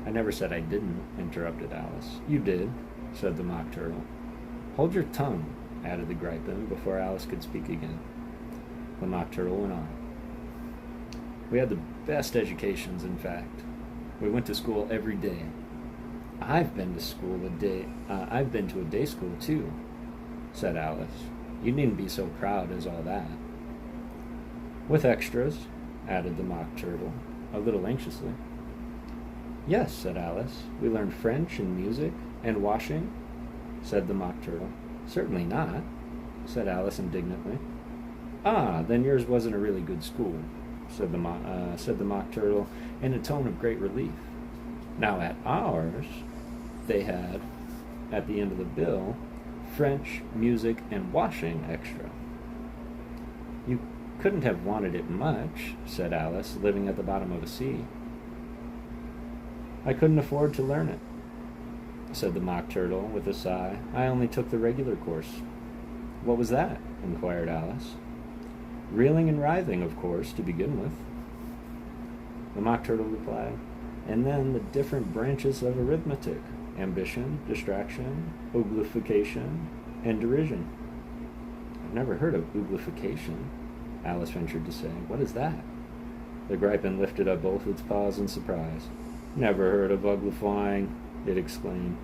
Speaker 2: "I never said I didn't," interrupted Alice. "You did," said the mock turtle. "Hold your tongue," added the Gripen, before Alice could speak again. The mock turtle went on. "We had the best educations, in fact. We went to school every day. I've been to a day school, too," said Alice. "You needn't be so proud as all that." "With extras," added the mock turtle, a little anxiously. "Yes," said Alice. "We learned French and music and washing," said the mock turtle. "Certainly not," said Alice indignantly. "Ah, then yours wasn't a really good school," said the mock turtle in a tone of great relief. "Now at ours, they had, at the end of the bill, French, music, and washing extra." "You couldn't have wanted it much," said Alice, living at the bottom of a sea. "I couldn't afford to learn it," said the mock turtle with a sigh. "I only took the regular course." "What was that?" inquired Alice. "Reeling and writhing, of course, to begin with," the mock turtle replied, "and then the different branches of arithmetic: ambition, distraction, uglification, and derision." "I've never heard of uglification," Alice ventured to say. "What is that?" The Gripen lifted up both its paws in surprise. "Never heard of uglifying," it exclaimed.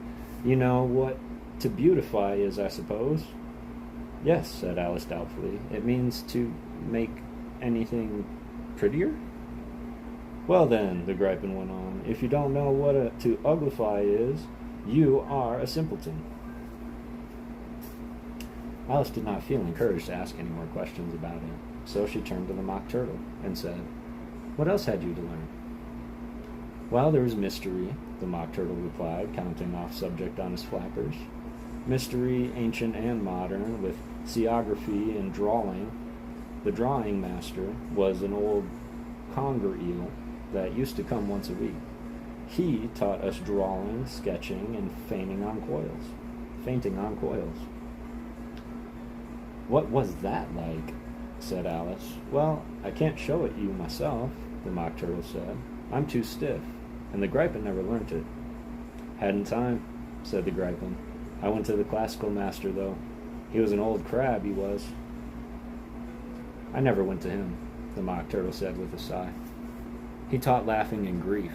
Speaker 2: "You know what to beautify is, I suppose?" "Yes," said Alice doubtfully. "It means to make anything prettier?" "Well then," the Gripen went on, "if you don't know what to uglify is, you are a simpleton." Alice did not feel encouraged to ask any more questions about it, so she turned to the mock turtle and said, "What else had you to learn?" "Well, there was mystery," the mock turtle replied, counting off subject on his flappers. "Mystery, ancient and modern, with seaography and drawing. The drawing master was an old conger eel that used to come once a week. He taught us drawing, sketching, and fainting on coils." "What was that like?" said Alice. "Well, I can't show it you myself," the Mock Turtle said. I'm too stiff, and the Gripin never learnt it. Hadn't time, said the Gripin. I went to the classical master, though. He was an old crab, he was. I never went to him, the Mock Turtle said with a sigh. He taught laughing and grief,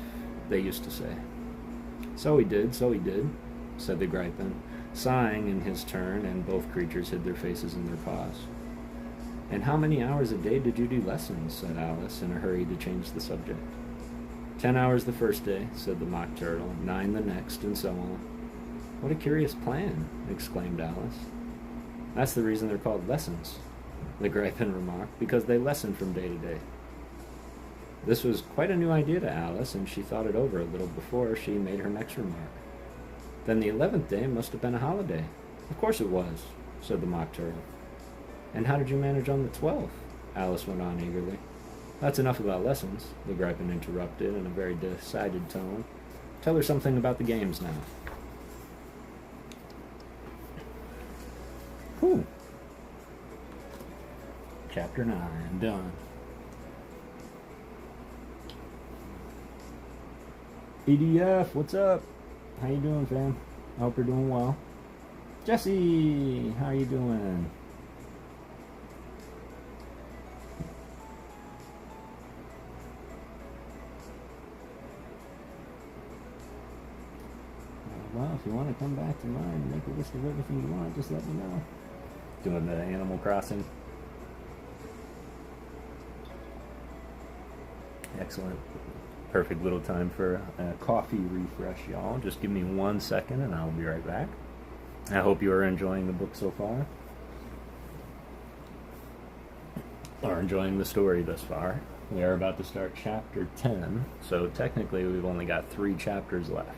Speaker 2: they used to say. So he did, said the Gripin, sighing in his turn, and both creatures hid their faces in their paws. And how many hours a day did you do lessons? Said Alice, in a hurry to change the subject. 10 hours the first day, said the Mock Turtle, 9 the next, and so on. What a curious plan, exclaimed Alice. That's the reason they're called lessons, the Gripin remarked, because they lesson from day to day. This was quite a new idea to Alice, and she thought it over a little before she made her next remark. Then the 11th day must have been a holiday. Of course it was, said the Mock Turtle. And how did you manage on the 12th? Alice went on eagerly. That's enough about lessons, the Gripin interrupted in a very decided tone. Tell her something about the games now. Whew. Chapter 9, done. EDF, what's up? How you doing, fam? I hope you're doing well. Jesse, how you doing? Well, if you want to come back to mine and make a list of everything you want, just let me know. Doing the Animal Crossing. Excellent. Perfect little time for a coffee refresh, y'all. Just give me 1 second and I'll be right back. I hope you are enjoying the book so far. Or enjoying the story thus far. We are about to start chapter 10, so technically we've only got 3 chapters left.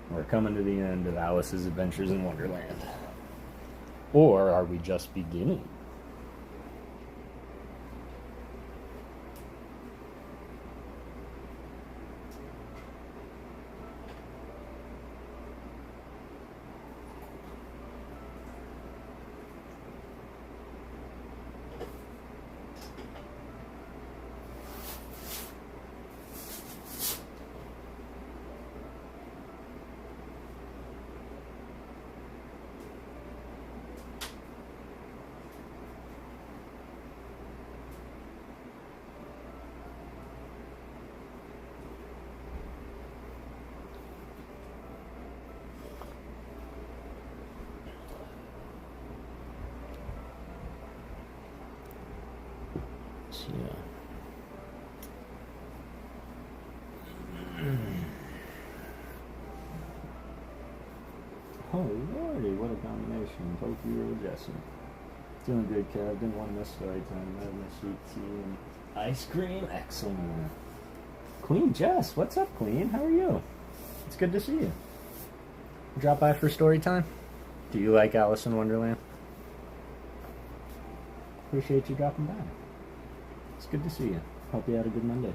Speaker 2: We're coming to the end of Alice's Adventures in Wonderland. Or are we just beginning? Yeah. Oh lordy, what a combination. Hope you were Jesse. Doing good, Kev. Didn't want to miss story time. Had my sweet tea and ice cream. Excellent. Queen Jess, what's up, Queen? How are you? It's good to see you. Drop by for story time? Do you like Alice in Wonderland? Appreciate you dropping by. It's good to see you. Hope you had a good Monday.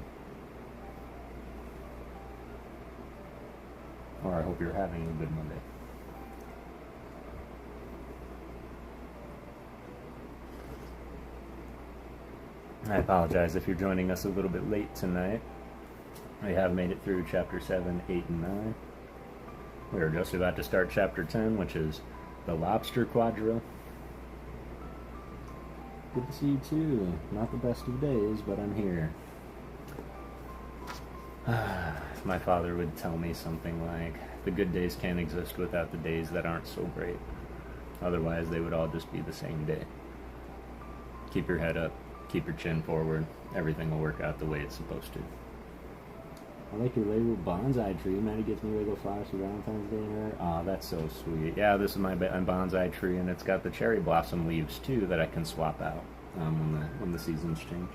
Speaker 2: Or I hope you're having a good Monday. I apologize if you're joining us a little bit late tonight. We have made it through chapter 7, 8, and 9. We are just about to start chapter 10, which is the Lobster Quadrille. Good to see you too. Not the best of days, but I'm here. My father would tell me something like, the good days can't exist without the days that aren't so great. Otherwise, they would all just be the same day. Keep your head up. Keep your chin forward. Everything will work out the way it's supposed to. I like your label bonsai tree. Maddie gets me regular flowers for Valentine's Day in her. Aw, that's so sweet. Yeah, this is my bonsai tree, and it's got the cherry blossom leaves, too, that I can swap out when the seasons change.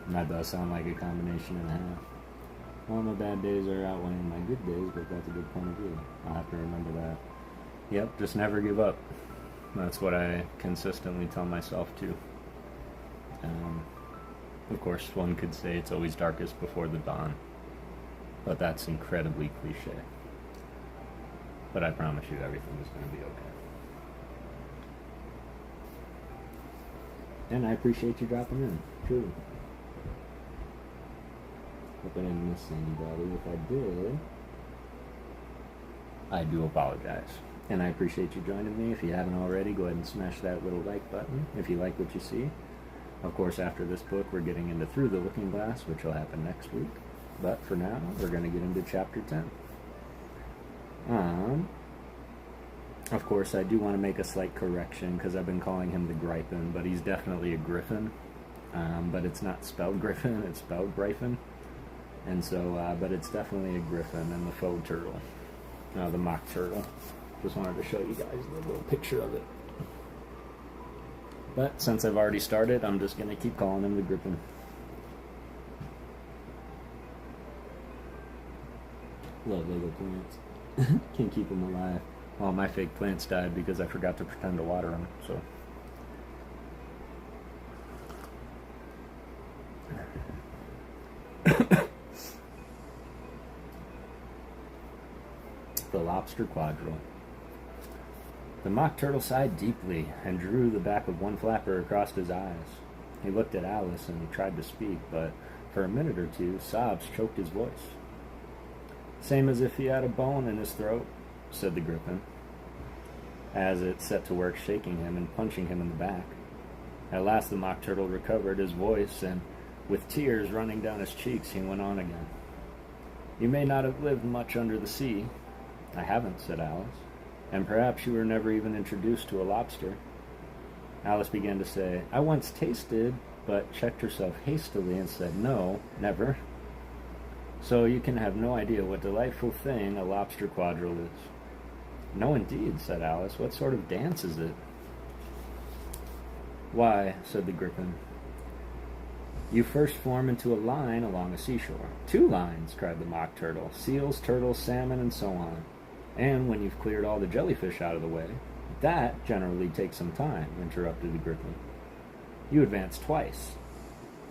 Speaker 2: And that does sound like a combination and a half. All my bad days are outweighing my good days, but that's a good point of view. I'll have to remember that. Yep, just never give up. That's what I consistently tell myself, too. Of course, one could say it's always darkest before the dawn, but that's incredibly cliche. But I promise you everything is going to be okay. And I appreciate you dropping in, truly. Hope I didn't miss anybody. If I did, I do apologize. And I appreciate you joining me. If you haven't already, go ahead and smash that little like button if you like what you see. Of course, after this book, we're getting into Through the Looking Glass, which will happen next week. But for now, we're going to get into Chapter 10. Of course, I do want to make a slight correction, because I've been calling him the Griffin, but he's definitely a griffin. But it's not spelled Griffin, it's spelled Gryphon. And so, but it's definitely a griffin and the faux turtle. The mock turtle. Just wanted to show you guys the little picture of it. But since I've already started, I'm just going to keep calling him the Griffin. Love little plants. Can't keep them alive. Well, my fake plants died because I forgot to pretend to water them, so. The lobster quadrille. The mock turtle sighed deeply and drew the back of one flapper across his eyes. He looked at Alice and tried to speak, but for a minute or two, sobs choked his voice. Same as if he had a bone in his throat, said the griffin, as it set to work shaking him and punching him in the back. At last the mock turtle recovered his voice, and with tears running down his cheeks, he went on again. You may not have lived much under the sea. I haven't, said Alice. And perhaps you were never even introduced to a lobster. Alice began to say, I once tasted, but checked herself hastily and said, no, never. So you can have no idea what delightful thing a lobster quadrille is. No, indeed, said Alice. What sort of dance is it? Why, said the griffin, you first form into a line along a seashore. 2 lines, cried the mock turtle. Seals, turtles, salmon, and so on. And when you've cleared all the jellyfish out of the way, that generally takes some time, interrupted the griffin. You advance twice,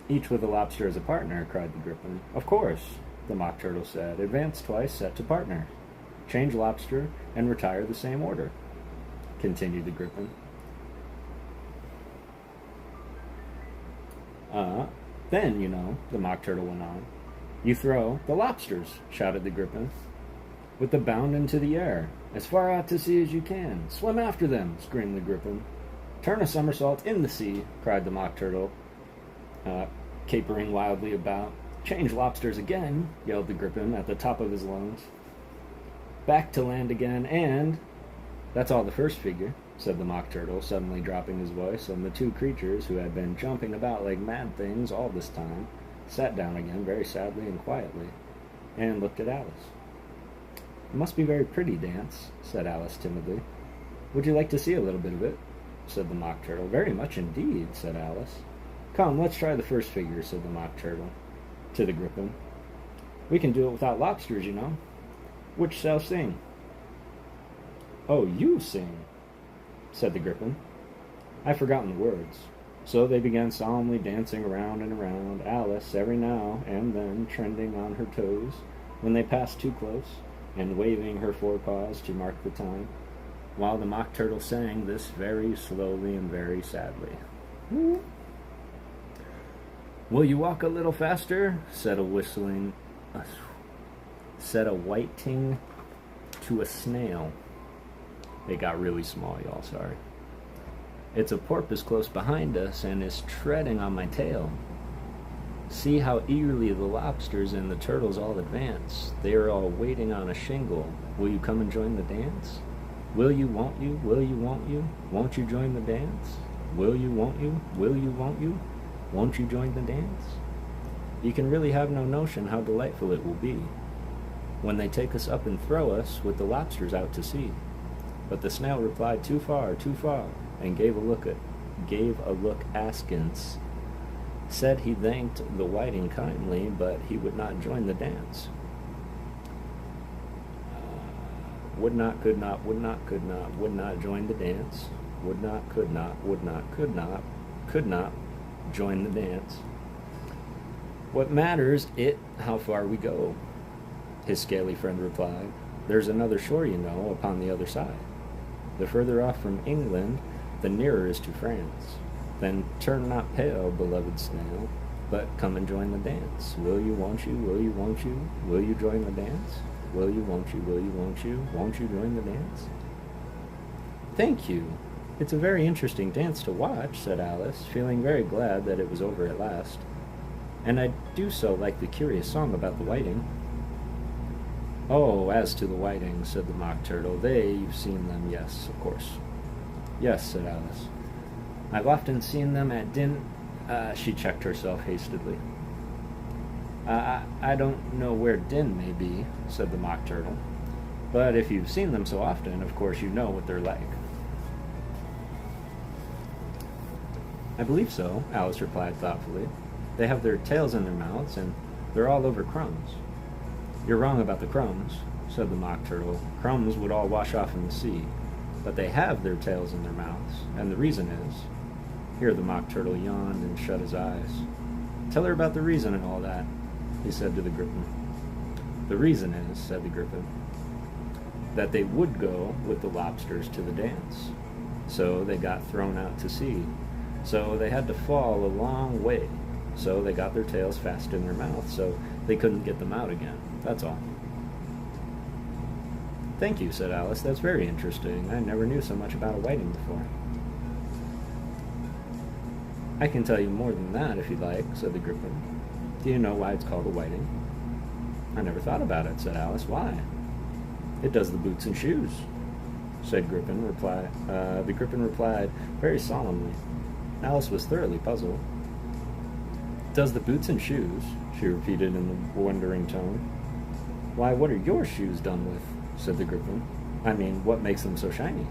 Speaker 2: each with a lobster as a partner, cried the griffin. Of course, the mock turtle said. Advance twice, set to partner. Change lobster, and retire the same order, continued the griffin. Then, you know, the mock turtle went on. You throw the lobsters, shouted the griffin, with the bound into the air, as far out to sea as you can. Swim after them, screamed the griffin. Turn a somersault in the sea, cried the mock turtle, capering wildly about. Change lobsters again, yelled the griffin at the top of his lungs. Back to land again, and... That's all the first figure, said the mock turtle, suddenly dropping his voice, and the 2 creatures, who had been jumping about like mad things all this time, sat down again very sadly and quietly, and looked at Alice. It must be very pretty dance, said Alice timidly. Would you like to see a little bit of it? Said the mock turtle. Very much indeed, said Alice. Come, let's try the first figure, said the mock turtle to the griffin. We can do it without lobsters, you know. Which shall sing? Oh, you sing, said the griffin. I've forgotten the words. So they began solemnly dancing around and around, Alice every now and then trending on her toes when they passed too close, and waving her forepaws to mark the time, while the mock turtle sang this very slowly and very sadly. Will you walk a little faster? Said a whiting to a snail. It got really small, y'all, sorry. It's a porpoise close behind us and is treading on my tail. See how eagerly the lobsters and the turtles all advance. They are all waiting on a shingle. Will you come and join the dance? Will you, won't you? Will you, won't you? Won't you join the dance? Will you, won't you? Will you, won't you? Won't you join the dance? You can really have no notion how delightful it will be when they take us up and throw us with the lobsters out to sea. But the snail replied, too far, and gave a look askance. Said he thanked the whiting kindly, but he would not join the dance. Would not, could not, would not, could not, would not join the dance. Would not, could not, would not, could not join the dance. What matters it how far we go? His scaly friend replied. There's another shore, you know, upon the other side. The further off from England, the nearer is to France. Then turn not pale, beloved snail, but come and join the dance. Will you, won't you, will you, won't you, will you join the dance? Will you, won't you, will you, won't you join the dance? Thank you. It's a very interesting dance to watch, said Alice, feeling very glad that it was over at last. And I do so like the curious song about the whiting. Oh, as to the whiting, said the Mock Turtle, you've seen them, yes, of course. Yes, said Alice. I've often seen them at she checked herself hastily. I don't know where Din may be, said the Mock Turtle, but if you've seen them so often, of course you know what they're like. I believe so, Alice replied thoughtfully. They have their tails in their mouths, and they're all over crumbs. You're wrong about the crumbs, said the Mock Turtle. Crumbs would all wash off in the sea, but they have their tails in their mouths, and the reason is... Here the Mock Turtle yawned and shut his eyes. Tell her about the reason and all that, he said to the Griffin. The reason is, said the Griffin, that they would go with the lobsters to the dance. So they got thrown out to sea. So they had to fall a long way. So they got their tails fast in their mouth, so they couldn't get them out again. That's all. Thank you, said Alice. That's very interesting. I never knew so much about a whiting before. I can tell you more than that if you'd like, said the Griffin. Do you know why it's called a whiting? I never thought about it, said Alice. Why? It does the boots and shoes, said Griffin. The Griffin replied very solemnly. Alice was thoroughly puzzled. Does the boots and shoes, she repeated in a wondering tone. Why, what are your shoes done with? Said the Griffin. I mean, what makes them so shiny?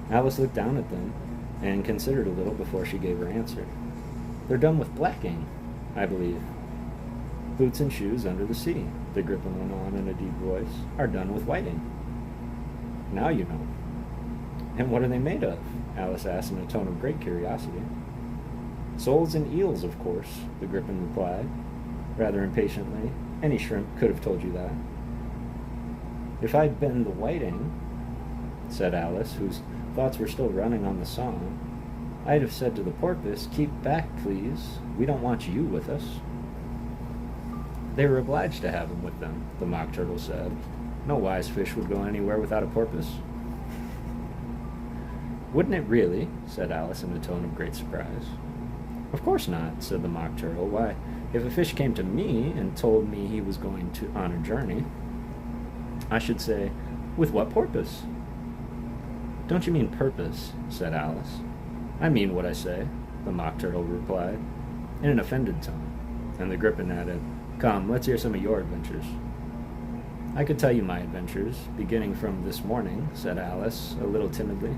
Speaker 2: Alice looked down at them and considered a little before she gave her answer. They're done with blacking, I believe. Boots and shoes under the sea, the Griffin went on in a deep voice, are done with whiting. Now you know. And what are they made of? Alice asked in a tone of great curiosity. Soles and eels, of course, the Griffin replied, rather impatiently. Any shrimp could have told you that. If I'd been the whiting, said Alice, whose thoughts were still running on the song, I'd have said to the porpoise, keep back, please. We don't want you with us. They were obliged to have him with them, the Mock Turtle said. No wise fish would go anywhere without a porpoise. Wouldn't it really? Said Alice in a tone of great surprise. Of course not, said the Mock Turtle. Why, if a fish came to me and told me he was going on a journey, I should say, with what porpoise? Don't you mean purpose? Said Alice. I mean what I say, the Mock Turtle replied, in an offended tone, and the Griffin added, Come, let's hear some of your adventures. I could tell you my adventures, beginning from this morning, said Alice, a little timidly,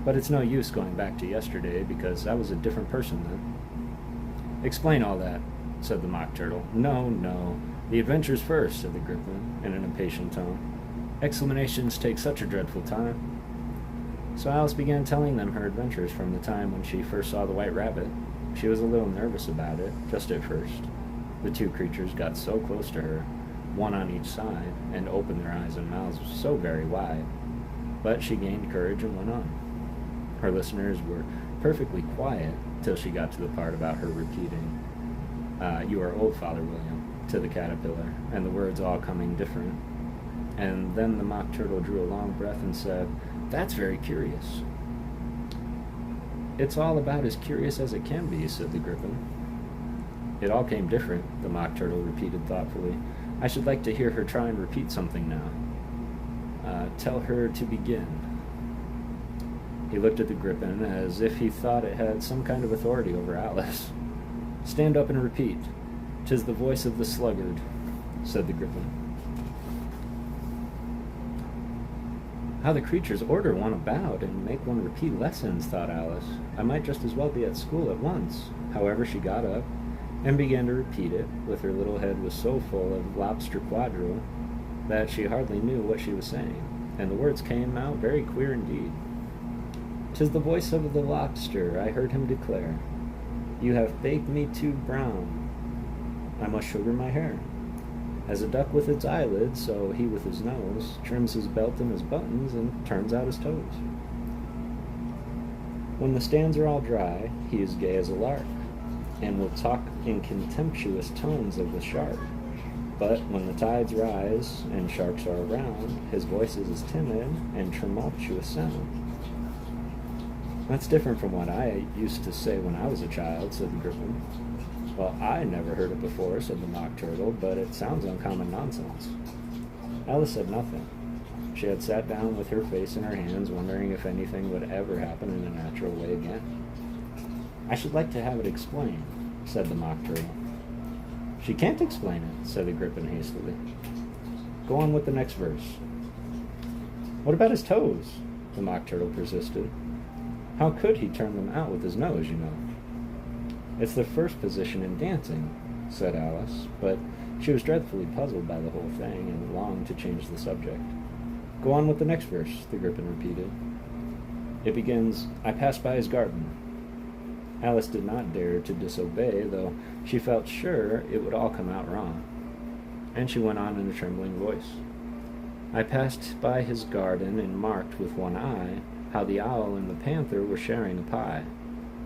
Speaker 2: but it's no use going back to yesterday, because I was a different person then. Explain all that, said the Mock Turtle. No, the adventures first, said the Griffin, in an impatient tone. Explanations take such a dreadful time. So Alice began telling them her adventures from the time when she first saw the White Rabbit. She was a little nervous about it, just at first. The two creatures got so close to her, one on each side, and opened their eyes and mouths so very wide. But she gained courage and went on. Her listeners were perfectly quiet till she got to the part about her repeating, You are old, Father William, to the caterpillar, and the words all coming different. And then the Mock Turtle drew a long breath and said, That's very curious. It's all about as curious as it can be, said the Griffin. It all came different, the Mock Turtle repeated thoughtfully. I should like to hear her try and repeat something now. Tell her to begin. He looked at the Griffin as if he thought it had some kind of authority over Alice. Stand up and repeat. 'Tis the voice of the sluggard, said the Griffin. How the creatures order one about and make one repeat lessons, thought Alice. I might just as well be at school at once. However, she got up and began to repeat it, with her little head was so full of lobster quadrille that she hardly knew what she was saying, and the words came out very queer indeed. 'Tis the voice of the lobster, I heard him declare, You have baked me too brown, I must sugar my hair. As a duck with its eyelids, so he with his nose trims his belt and his buttons and turns out his toes. When the stands are all dry, he is gay as a lark, and will talk in contemptuous tones of the shark. But when the tides rise and sharks are around, his voice is timid and tumultuous sound. That's different from what I used to say when I was a child, said the Gryphon. Well, I never heard it before, said the Mock Turtle, but it sounds uncommon nonsense. Alice said nothing. She had sat down with her face in her hands, wondering if anything would ever happen in a natural way again. I should like to have it explained, said the Mock Turtle. She can't explain it, said the Gryphon hastily. Go on with the next verse. What about his toes? The Mock Turtle persisted. How could he turn them out with his nose, you know? It's the first position in dancing, said Alice, but she was dreadfully puzzled by the whole thing and longed to change the subject. Go on with the next verse, the Gryphon repeated. It begins, I passed by his garden. Alice did not dare to disobey, though she felt sure it would all come out wrong. And she went on in a trembling voice. I passed by his garden and marked with one eye how the owl and the panther were sharing a pie.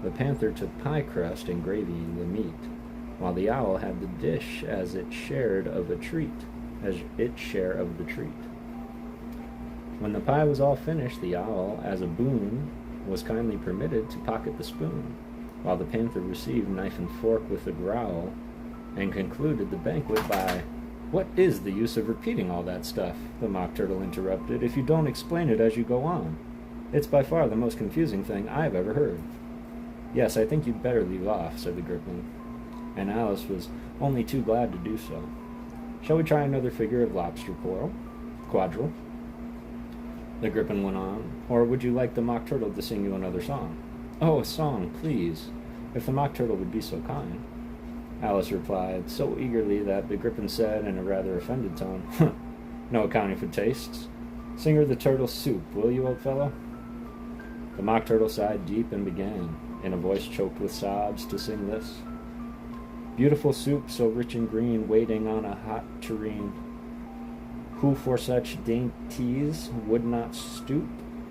Speaker 2: The panther took pie crust and gravying the meat, while the owl had the dish as its share of the treat. When the pie was all finished, the owl, as a boon, was kindly permitted to pocket the spoon, while the panther received knife and fork with a growl, and concluded the banquet by, What is the use of repeating all that stuff? The Mock Turtle interrupted, if you don't explain it as you go on. It's by far the most confusing thing I've ever heard. Yes, I think you'd better leave off, said the Gryphon, and Alice was only too glad to do so. Shall we try another figure of lobster quadrille? The Gryphon went on, or would you like the Mock Turtle to sing you another song? Oh, a song, please, if the Mock Turtle would be so kind. Alice replied, so eagerly that the Gryphon said in a rather offended tone, No accounting for tastes. Sing her the turtle soup, will you, old fellow? The Mock Turtle sighed deep and began, in a voice choked with sobs, to sing this. Beautiful soup, so rich and green, waiting on a hot tureen. Who for such dainties would not stoop?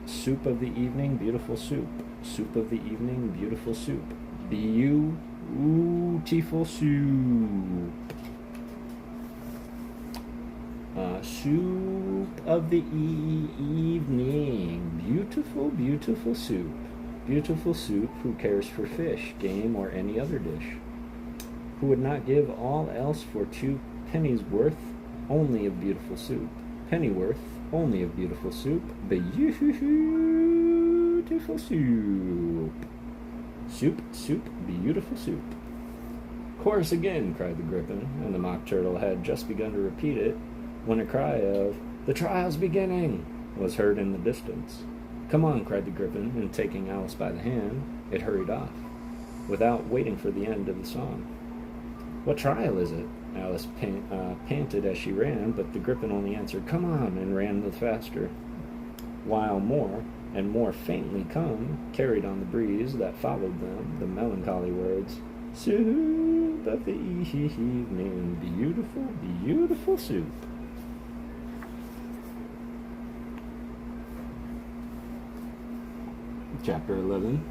Speaker 2: Soup of the evening, beautiful soup. Soup of the evening, beautiful soup. Beautiful soup. Soup of the evening. Beautiful, beautiful soup. Beautiful soup, who cares for fish, game, or any other dish? Who would not give all else for 2 pennies worth only of beautiful soup? Pennyworth only of beautiful soup. Beautiful soup. Soup, soup, beautiful soup. Chorus again, cried the Gryphon, and the Mock Turtle had just begun to repeat it when a cry of, The trial's beginning, was heard in the distance. Come on, cried the Gryphon, and taking Alice by the hand, it hurried off, without waiting for the end of the song. What trial is it? Alice panted as she ran, but the Gryphon only answered, Come on, and ran the faster, while more and more faintly carried on the breeze that followed them the melancholy words, Soup of the evening, beautiful, beautiful soup. Chapter 11.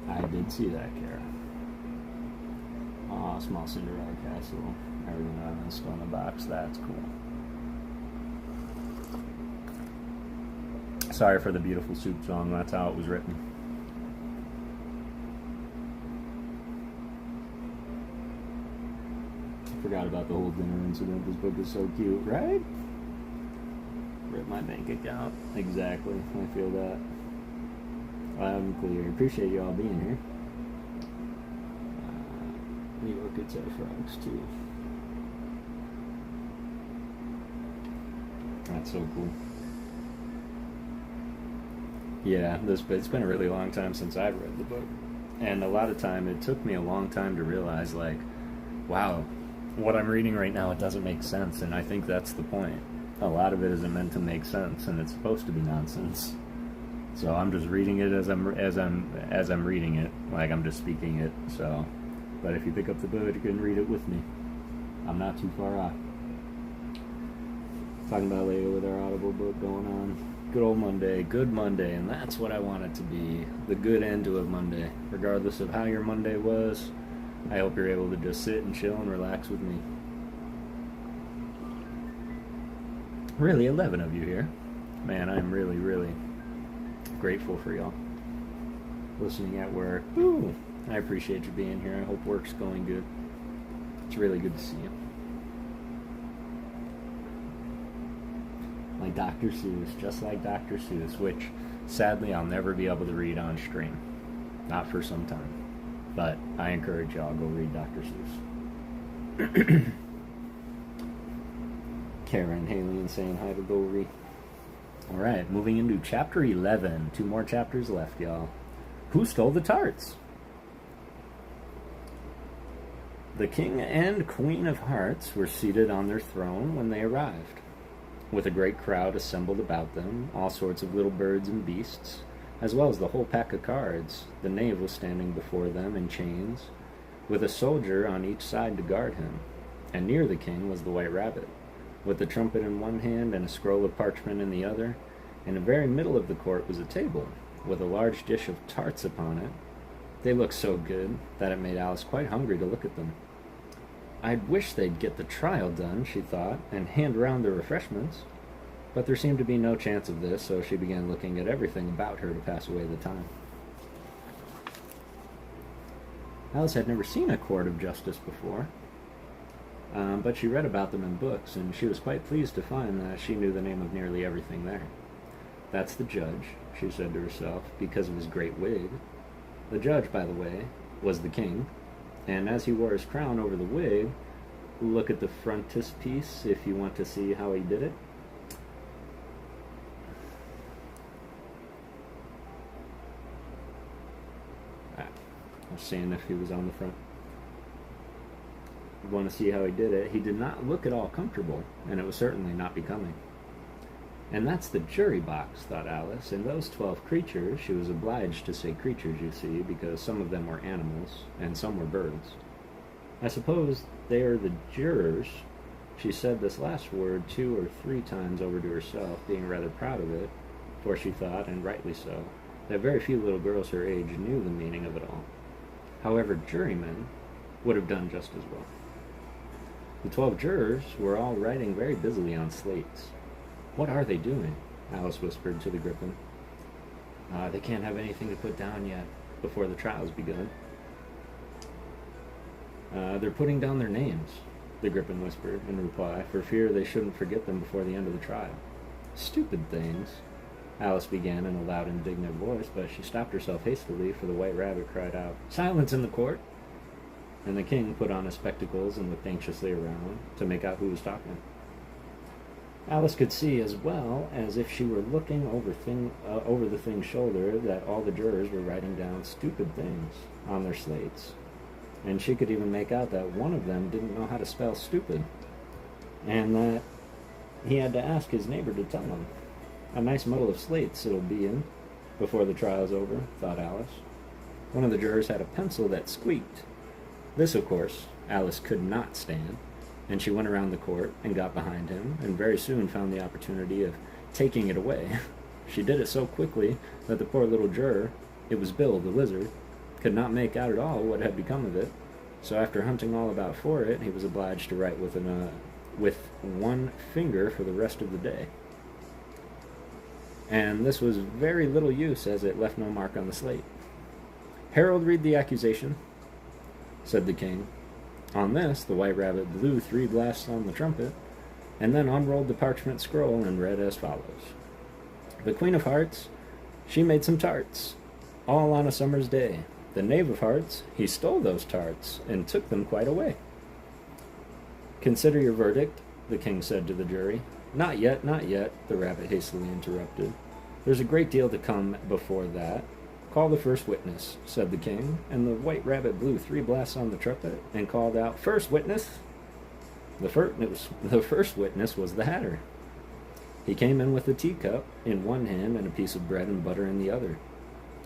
Speaker 2: I did see that, Carroll. Oh, small Cinderella castle. Everything out in a stone box. That's cool. Sorry for the beautiful soup song. That's how it was written. I forgot about the whole dinner incident. This book is so cute, right? Rip my bank account. Exactly. I feel that. I'm clear. Appreciate you all being here. New York gets our frogs too. That's so cool. Yeah, it's been a really long time since I've read the book. And a lot of time, it took me a long time to realize, like, wow, what I'm reading right now, it doesn't make sense. And I think that's the point. A lot of it isn't meant to make sense, and it's supposed to be nonsense. So I'm just reading it as I'm reading it, like I'm just speaking it. So, but if you pick up the book, you can read it with me. I'm not too far off. Talking about later with our Audible book going on. Good old Monday, good Monday, and that's what I want it to be. The good end to a Monday. Regardless of how your Monday was, I hope you're able to just sit and chill and relax with me. Really, 11 of you here. Man, I'm really, really grateful for y'all. Listening at work. Ooh, I appreciate you being here. I hope work's going good. It's really good to see you. Like Dr. Seuss, just like Dr. Seuss, which sadly I'll never be able to read on stream. Not for some time. But I encourage y'all, go read Dr. Seuss. Karen Haley saying hi to Dory. Alright, moving into chapter 11. 2 more chapters left, y'all. Who stole the tarts? The King and Queen of Hearts were seated on their throne when they arrived. With a great crowd assembled about them, all sorts of little birds and beasts, as well as the whole pack of cards, the knave was standing before them in chains, with a soldier on each side to guard him, and near the king was the white rabbit, with the trumpet in one hand and a scroll of parchment in the other. In the very middle of the court was a table, with a large dish of tarts upon it. They looked so good that it made Alice quite hungry to look at them. I'd wish they'd get the trial done, she thought, and hand round the refreshments. But there seemed to be no chance of this, so she began looking at everything about her to pass away the time. Alice had never seen a court of justice before, but she read about them in books, and she was quite pleased to find that she knew the name of nearly everything there. That's the judge, she said to herself, because of his great wig. The judge, by the way, was the king, and as he wore his crown over the wig, look at the frontispiece if you want to see how he did it. I was seeing if he was on the front. You want to see how he did it? He did not look at all comfortable, and it was certainly not becoming. And that's the jury box, thought Alice. And those 12 creatures, she was obliged to say creatures, you see, because some of them were animals, and some were birds. I suppose they are the jurors. She said this last word 2 or 3 times over to herself, being rather proud of it, for she thought, and rightly so, that very few little girls her age knew the meaning of it all. However, jurymen would have done just as well. The 12 jurors were all writing very busily on slates. What are they doing? Alice whispered to the griffin. They can't have anything to put down yet, before the trial's begun. They're putting down their names, the griffin whispered in reply, for fear they shouldn't forget them before the end of the trial. Stupid things, Alice began in a loud, indignant voice, but she stopped herself hastily, for the white rabbit cried out, "Silence in the court!" And the king put on his spectacles and looked anxiously around to make out who was talking. Alice could see, as well as if she were looking over the thing's shoulder, that all the jurors were writing down stupid things on their slates. And she could even make out that one of them didn't know how to spell stupid, and that he had to ask his neighbor to tell him. A nice muddle of slates it'll be in before the trial's over, thought Alice. One of the jurors had a pencil that squeaked. This, of course, Alice could not stand, and she went around the court and got behind him, and very soon found the opportunity of taking it away. She did it so quickly that the poor little juror, it was Bill the lizard, could not make out at all what had become of it. So after hunting all about for it, he was obliged to write with one finger for the rest of the day. And this was very little use, as it left no mark on the slate. "Harold, read the accusation," said the king. On this, the white rabbit blew 3 blasts on the trumpet, and then unrolled the parchment scroll and read as follows. "The Queen of Hearts, she made some tarts, all on a summer's day. The Knave of Hearts, he stole those tarts, and took them quite away." "Consider your verdict," the king said to the jury. "Not yet, not yet," the rabbit hastily interrupted. "There's a great deal to come before that. Call the first witness," said the king, and the white rabbit blew 3 blasts on the trumpet and called out, "First witness!" The first witness was the Hatter. He came in with a teacup in one hand and a piece of bread and butter in the other.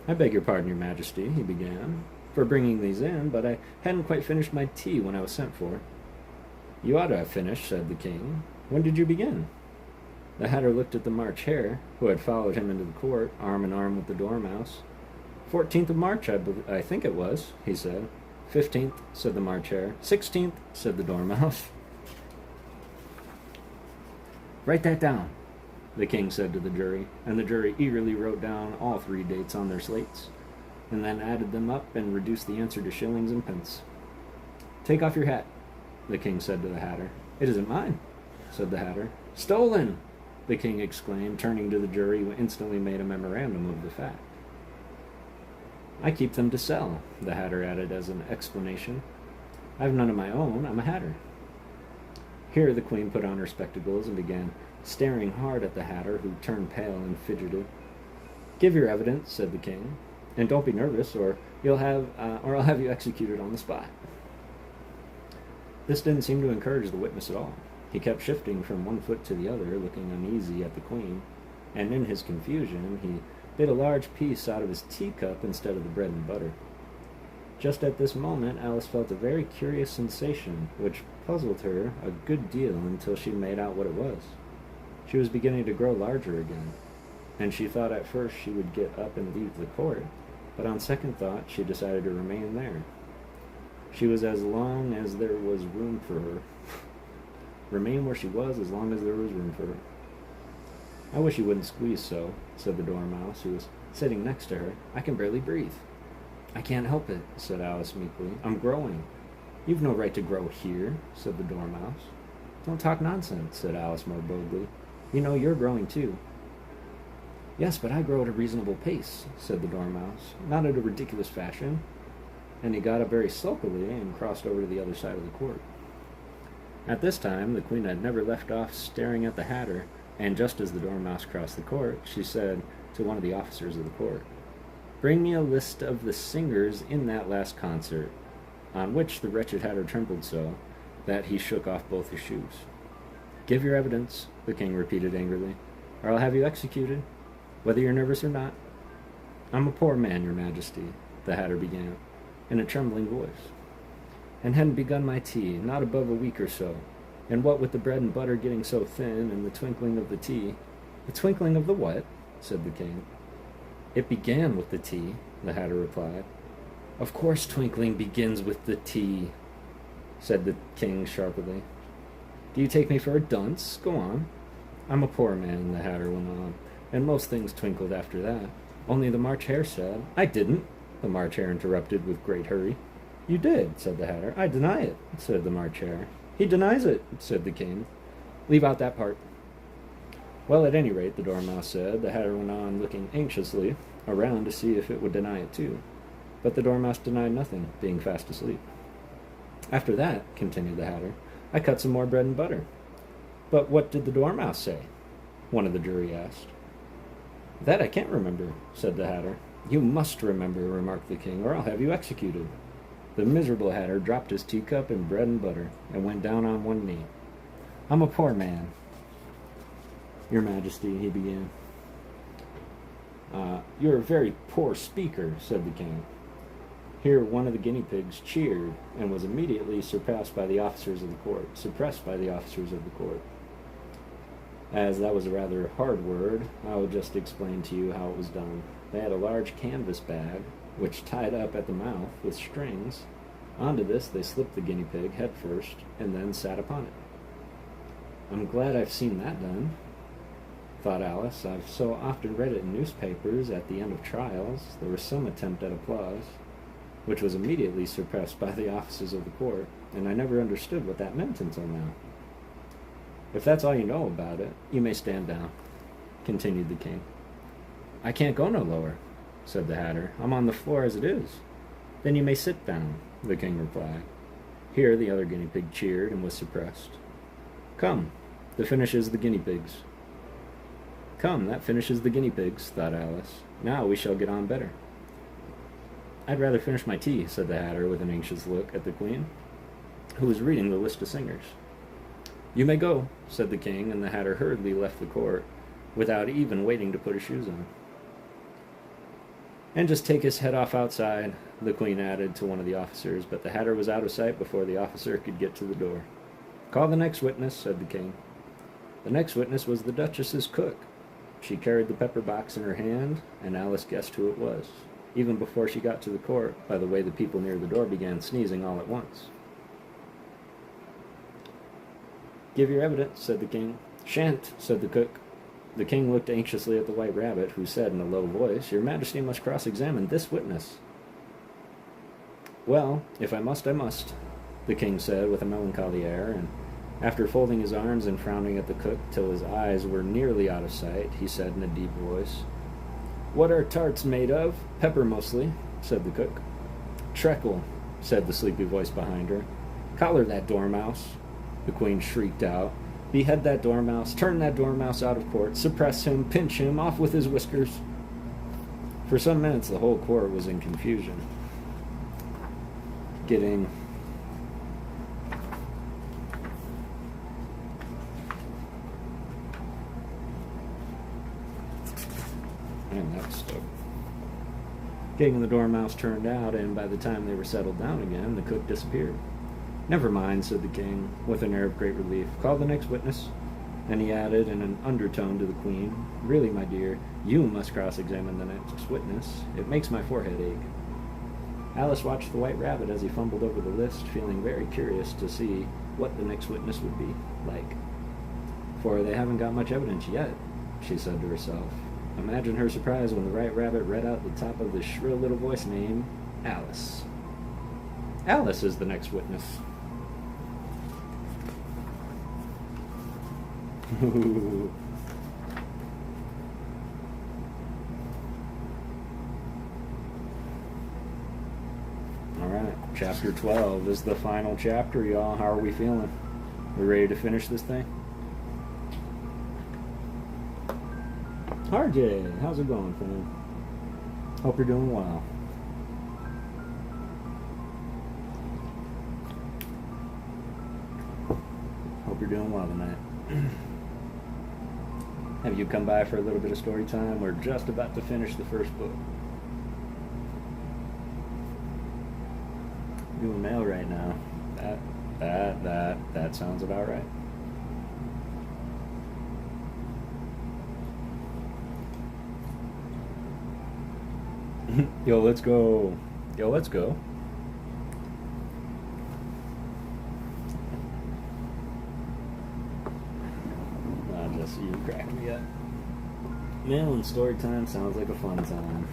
Speaker 2: "I beg your pardon, your majesty," he began, "for bringing these in, but I hadn't quite finished my tea when I was sent for." "You ought to have finished," said the king. "When did you begin?" The Hatter looked at the March Hare, who had followed him into the court, arm in arm with the Dormouse. 14th of March, I think it was, he said. 15th, said the March Hare. 16th, said the Dormouse. Write that down, the king said to the jury, and the jury eagerly wrote down all 3 dates on their slates, and then added them up and reduced the answer to shillings and pence. Take off your hat, the king said to the Hatter. It isn't mine, said the Hatter. Stolen, the king exclaimed, turning to the jury, who instantly made a memorandum of the fact. I keep them to sell, the Hatter added as an explanation. I've none of my own, I'm a Hatter. Here the queen put on her spectacles and began staring hard at the Hatter, who turned pale and fidgeted. Give your evidence, said the king, and don't be nervous, or I'll have you executed on the spot. This didn't seem to encourage the witness at all. He kept shifting from one foot to the other, looking uneasy at the queen, and in his confusion he bit a large piece out of his teacup instead of the bread and butter. Just at this moment Alice felt a very curious sensation, which puzzled her a good deal until she made out what it was. She was beginning to grow larger again, and she thought at first she would get up and leave the court, but on second thought she decided to remain there. She was as long as there was room for her. Remain where she was as long as there was room for her. I wish you wouldn't squeeze so, said the Dormouse, who was sitting next to her. I can barely breathe. I can't help it, said Alice meekly. I'm growing. You've no right to grow here, said the Dormouse. Don't talk nonsense, said Alice more boldly. You know you're growing too. Yes, but I grow at a reasonable pace, said the Dormouse, not at a ridiculous fashion. And he got up very sulkily and crossed over to the other side of the court. At this time, the queen had never left off staring at the Hatter, and just as the Dormouse crossed the court, she said to one of the officers of the court, Bring me a list of the singers in that last concert, on which the wretched Hatter trembled so that he shook off both his shoes. Give your evidence, the king repeated angrily, or I'll have you executed, whether you're nervous or not. I'm a poor man, your majesty, the Hatter began, in a trembling voice, and hadn't begun my tea, not above a week or so, and what with the bread and butter getting so thin and the twinkling of the tea— The twinkling of the what? Said the king. It began with the tea, the Hatter replied. Of course twinkling begins with the tea, said the king sharply. Do you take me for a dunce? Go on. I'm a poor man, the Hatter went on, and most things twinkled after that. Only the March Hare said— I didn't, the March Hare interrupted with great hurry. You did, said the Hatter. I deny it, said the March Hare. He denies it, said the king. Leave out that part. Well, at any rate, the Dormouse said, the Hatter went on looking anxiously around to see if it would deny it too. But the Dormouse denied nothing, being fast asleep. After that, continued the Hatter, I cut some more bread and butter. But what did the Dormouse say? One of the jury asked. That I can't remember, said the Hatter. You must remember, remarked the king, or I'll have you executed. The miserable Hatter dropped his teacup and bread and butter, and went down on one knee. I'm a poor man, your majesty, he began. You're a very poor speaker, said the king. Here one of the guinea pigs cheered, and was immediately suppressed by the officers of the court. As that was a rather hard word, I will just explain to you how it was done. They had a large canvas bag, which tied up at the mouth with strings. Onto this they slipped the guinea pig head first, and then sat upon it. I'm glad I've seen that done, thought Alice. I've so often read it in newspapers at the end of trials. There was some attempt at applause, which was immediately suppressed by the officers of the court, and I never understood what that meant until now. If that's all you know about it, you may stand down, continued the king. I can't go no lower, said the Hatter. I'm on the floor as it is. Then you may sit down, the king replied. Here the other guinea pig cheered and was suppressed. Come, that finishes the guinea pigs. Come, that finishes the guinea pigs, thought Alice. Now we shall get on better. I'd rather finish my tea, said the Hatter with an anxious look at the queen, who was reading the list of singers. You may go, said the king, and the Hatter hurriedly left the court, without even waiting to put his shoes on. And just take his head off outside, the queen added to one of the officers, but the Hatter was out of sight before the officer could get to the door. Call the next witness, said the king. The next witness was the Duchess's cook. She carried the pepper box in her hand, and Alice guessed who it was, even before she got to the court, by the way the people near the door began sneezing all at once. "Give your evidence," said the king. "Shan't," said the cook. The king looked anxiously at the White Rabbit, who said in a low voice, "Your Majesty must cross-examine this witness." "Well, if I must, I must," the king said with a melancholy air, and after folding his arms and frowning at the cook till his eyes were nearly out of sight, he said in a deep voice, "What are tarts made of?" "Pepper, mostly," said the cook. "Treacle," said the sleepy voice behind her. "Collar that dormouse," the queen shrieked out. "Behead that dormouse, turn that dormouse out of court, suppress him, pinch him, off with his whiskers." For some minutes the whole court was in confusion. Getting the dormouse turned out, and by the time they were settled down again, the cook disappeared. "Never mind," said the king, with an air of great relief. "Call the next witness." And he added in an undertone to the queen, "Really, my dear, you must cross-examine the next witness. It makes my forehead ache." Alice watched the White Rabbit as he fumbled over the list, feeling very curious to see what the next witness would be like. "For they haven't got much evidence yet," she said to herself. Imagine her surprise when the White Rabbit read out the top of the shrill little voice name, Alice. Alice is the next witness. Alright, chapter 12 is the final chapter, y'all. How are we feeling? We ready to finish this thing? RJ, how's it going, fam? Hope you're doing well. Hope you're doing well tonight. Have you come by for a little bit of story time? We're just about to finish the first book. Doing mail right now. That sounds about right. Yo, let's go. Just you crack me up. Mail and story time sounds like a fun time.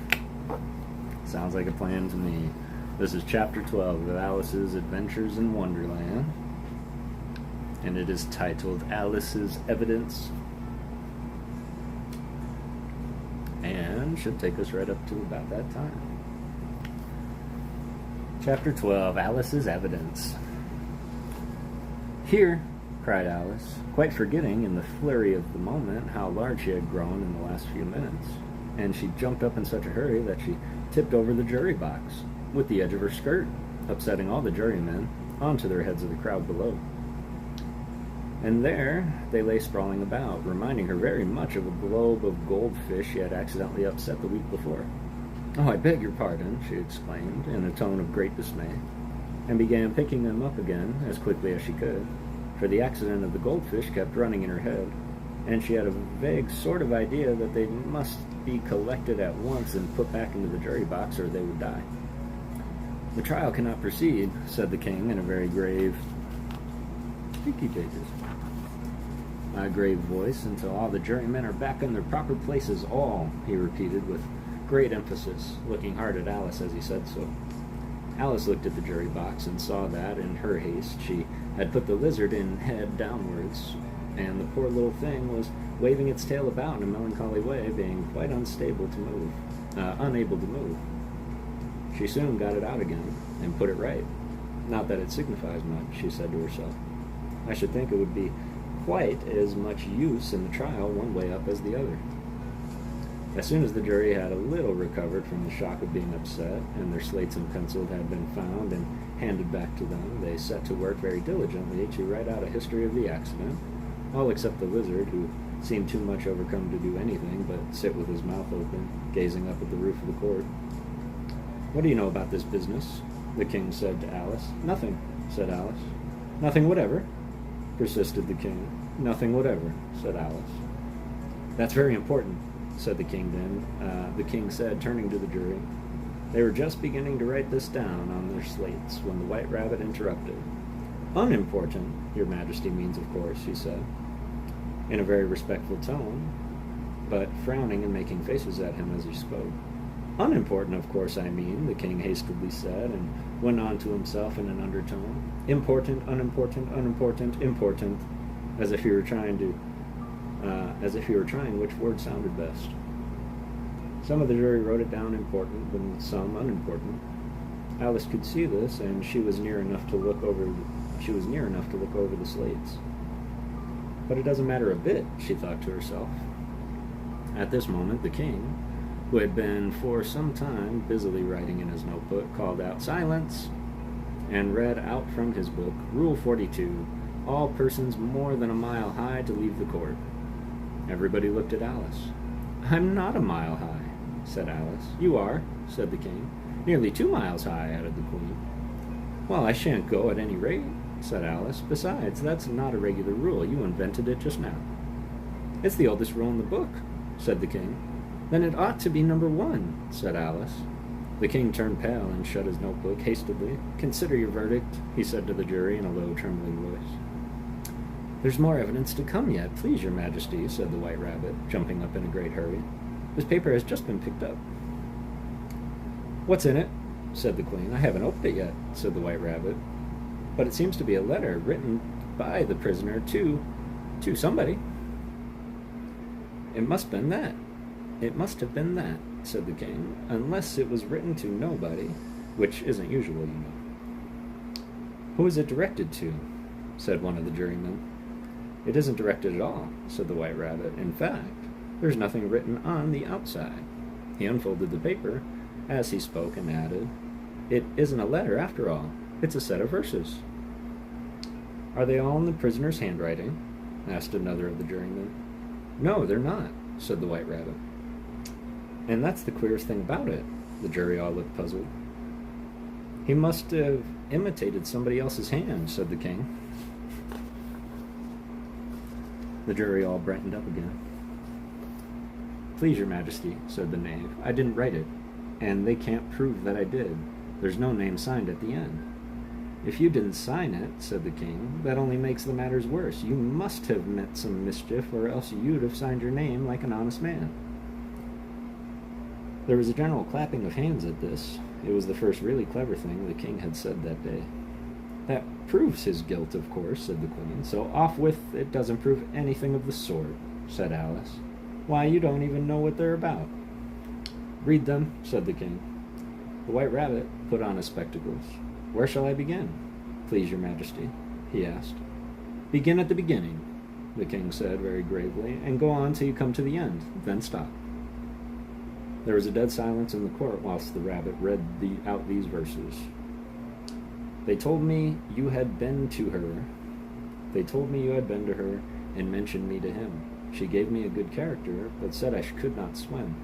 Speaker 2: Sounds like a plan to me. This is chapter 12 of Alice's Adventures in Wonderland. And it is titled Alice's Evidence. And should take us right up to about that time. Chapter 12, Alice's Evidence. "Here," cried Alice, quite forgetting in the flurry of the moment how large she had grown in the last few minutes, and she jumped up in such a hurry that she tipped over the jury box with the edge of her skirt, upsetting all the jurymen onto their heads of the crowd below. And there they lay sprawling about, reminding her very much of a globe of goldfish she had accidentally upset the week before. "Oh, I beg your pardon," she exclaimed, in a tone of great dismay, and began picking them up again as quickly as she could, for the accident of the goldfish kept running in her head, and she had a vague sort of idea that they must be collected at once and put back into the jury box or they would die. "The trial cannot proceed," said the king in a very grave voice, "until all the jurymen are back in their proper places. All," he repeated with great emphasis, looking hard at Alice as he said so. Alice looked at the jury box and saw that, in her haste, she had put the lizard in head downwards, and the poor little thing was waving its tail about in a melancholy way, being quite unable to move. She soon got it out again, and put it right. "Not that it signifies much," she said to herself. "I should think it would be quite as much use in the trial one way up as the other." As soon as the jury had a little recovered from the shock of being upset, and their slates and pencils had been found and handed back to them, they set to work very diligently to write out a history of the accident, all except the lizard, who seemed too much overcome to do anything but sit with his mouth open, gazing up at the roof of the court. "What do you know about this business?" the king said to Alice. "Nothing," said Alice. "Nothing whatever?" persisted the king. Nothing whatever, said Alice. That's very important, said the king then. The king said, turning to the jury. They were just beginning to write this down on their slates when the White Rabbit interrupted. Unimportant, your majesty means, of course, he said, in a very respectful tone, but frowning and making faces at him as he spoke. Unimportant, of course, I mean, the king hastily said, and went on to himself in an undertone. Important, unimportant, unimportant, important, as if he were trying which word sounded best. Some of the jury wrote it down important, and some unimportant. Alice could see this, and she was near enough to look over the slates. But it doesn't matter a bit, she thought to herself. At this moment, the king, who had been for some time busily writing in his notebook, called out, "Silence!" and read out from his book, Rule 42, all persons more than a mile high to leave the court. Everybody looked at Alice. "I'm not a mile high," said Alice. "You are," said the king. "Nearly 2 miles high," added the queen. "Well, I shan't go at any rate," said Alice. "Besides, that's not a regular rule. You invented it just now." "It's the oldest rule in the book," said the king. "Then it ought to be number 1, said Alice. The king turned pale and shut his notebook hastily. "Consider your verdict," he said to the jury in a low, trembling voice. "There's more evidence to come yet, please, your majesty," said the White Rabbit, jumping up in a great hurry. "This paper has just been picked up." "What's in it?" said the queen. "I haven't opened it yet," said the White Rabbit. "But it seems to be a letter written by the prisoner to somebody." It must have been that, said the king, "unless it was written to nobody, which isn't usual, you know." "Who is it directed to?" said one of the jurymen. "It isn't directed at all," said the White Rabbit. "In fact, there's nothing written on the outside." He unfolded the paper as he spoke and added, "It isn't a letter after all. It's a set of verses." "Are they all in the prisoner's handwriting?" asked another of the jurymen. "No, they're not," said the White Rabbit. "And that's the queerest thing about it." The jury all looked puzzled. "He must have imitated somebody else's hand," said the king. The jury all brightened up again. "Please, your majesty," said the knave, "I didn't write it, and they can't prove that I did. There's no name signed at the end." "If you didn't sign it," said the king, "that only makes the matters worse. You must have meant some mischief, or else you'd have signed your name like an honest man." There was a general clapping of hands at this. It was the first really clever thing the king had said that day. "That proves his guilt, of course," said the queen. "So off with it doesn't prove anything of the sort," said Alice. "Why, you don't even know what they're about." "Read them," said the king. The White Rabbit put on his spectacles. "Where shall I begin, please, your majesty?" he asked. "Begin at the beginning," the king said very gravely, "and go on till you come to the end, then stop." There was a dead silence in the court whilst the rabbit read out these verses. They told me you had been to her and mentioned me to him. She gave me a good character, but said I could not swim.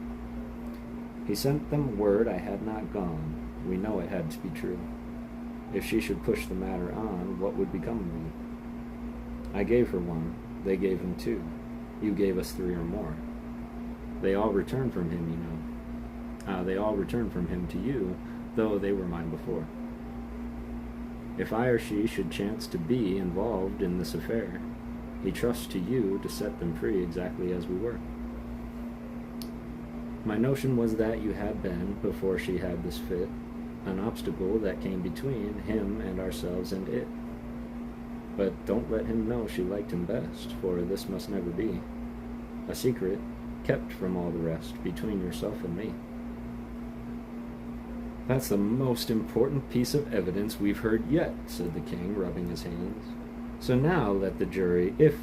Speaker 2: He sent them word I had not gone. We know it had to be true. If she should push the matter on, what would become of me? I gave her 1. They gave him 2. You gave us 3 or more. They all returned from him, you know. They all returned from him to you, though they were mine before. If I or she should chance to be involved in this affair, he trusts to you to set them free exactly as we were. My notion was that you had been, before she had this fit, an obstacle that came between him and ourselves and it. But don't let him know she liked him best, for this must never be. A secret, kept from all the rest, between yourself and me. That's the most important piece of evidence we've heard yet, said the king, rubbing his hands. So now let the jury, if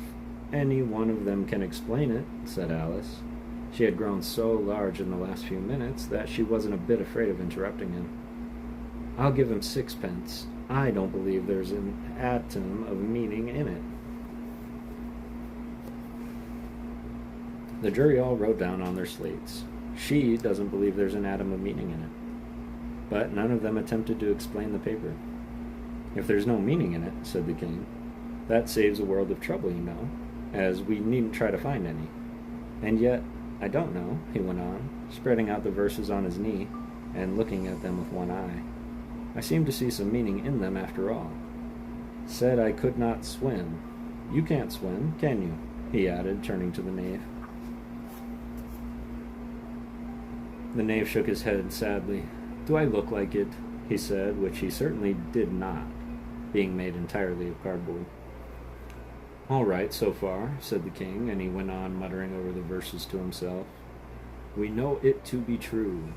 Speaker 2: any one of them can explain it, said Alice. She had grown so large in the last few minutes that she wasn't a bit afraid of interrupting him. I'll give him 6 pence. I don't believe there's an atom of meaning in it. The jury all wrote down on their slates. She doesn't believe there's an atom of meaning in it. But none of them attempted to explain the paper. If there's no meaning in it, said the king, that saves a world of trouble, you know. as we needn't try to find any. And yet, I don't know, he went on, spreading out the verses on his knee and looking at them with one eye. I seem to see some meaning in them after all. Said I could not swim. You can't swim, can you? He added, turning to the knave. The knave shook his head sadly. Do I look like it? He said, which he certainly did not, being made entirely of cardboard. All right, so far, said the king, and he went on muttering over the verses to himself. We know it to be true.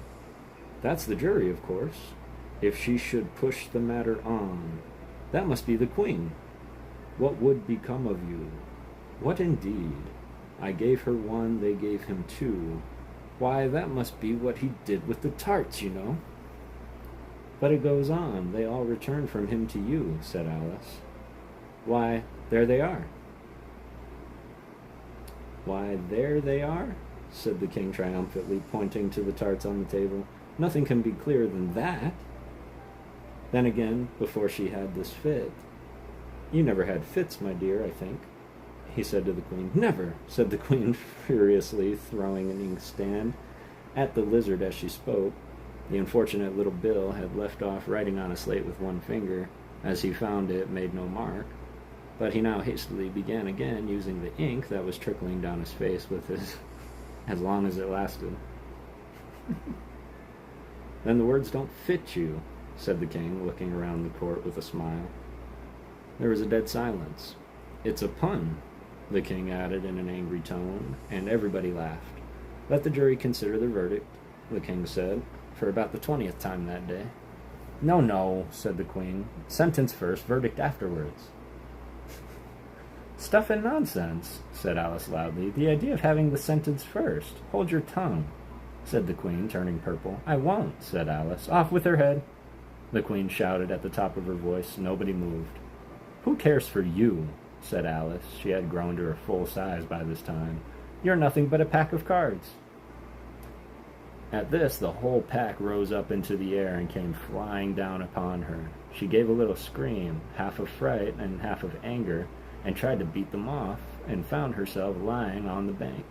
Speaker 2: That's the jury, of course. If she should push the matter on, that must be the queen. What would become of you? What indeed? I gave her one, they gave him two. Why, that must be what he did with the tarts, you know. But it goes on. They all returned from him to you, said Alice. Why, there they are. Why, there they are, said the king triumphantly, pointing to the tarts on the table. Nothing can be clearer than that. Then again, before she had this fit. You never had fits, my dear, I think, he said to the queen. Never, said the queen furiously, throwing an inkstand at the lizard as she spoke. The unfortunate little Bill had left off writing on a slate with one finger, as he found it made no mark, but he now hastily began again, using the ink that was trickling down his face with his as long as it lasted. Then the words don't fit you, said the king, looking around the court with a smile. There was a dead silence. It's a pun, the king added in an angry tone, and everybody laughed. Let the jury consider the verdict, the king said, for about the 20th time that day. No, no, said the queen. Sentence first, verdict afterwards. Stuff and nonsense, said Alice loudly. The idea of having the sentence first. Hold your tongue, said the queen, turning purple. I won't, said Alice. Off with her head, the queen shouted at the top of her voice. Nobody moved. Who cares for you, said Alice. She had grown to her full size by this time. You're nothing but a pack of cards. At this, the whole pack rose up into the air and came flying down upon her. She gave a little scream, half of fright and half of anger, and tried to beat them off, and found herself lying on the bank,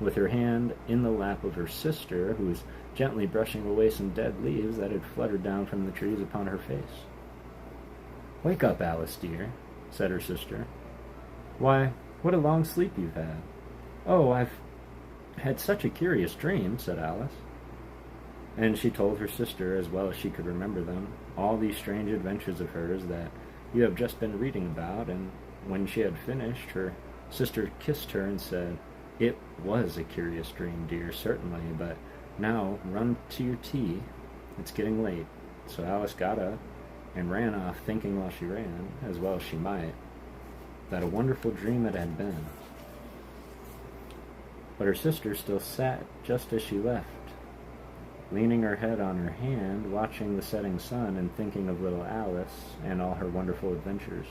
Speaker 2: with her hand in the lap of her sister, who was gently brushing away some dead leaves that had fluttered down from the trees upon her face. Wake up, Alice, dear, said her sister. Why, what a long sleep you've had. Oh, I've had such a curious dream, said Alice. And she told her sister, as well as she could remember them, all these strange adventures of hers that you have just been reading about, and when she had finished, her sister kissed her and said, It was a curious dream, dear, certainly, but now run to your tea. It's getting late. So Alice got up and ran off, thinking while she ran, as well as she might, that a wonderful dream it had been. But her sister still sat just as she left, leaning her head on her hand, watching the setting sun and thinking of little Alice and all her wonderful adventures,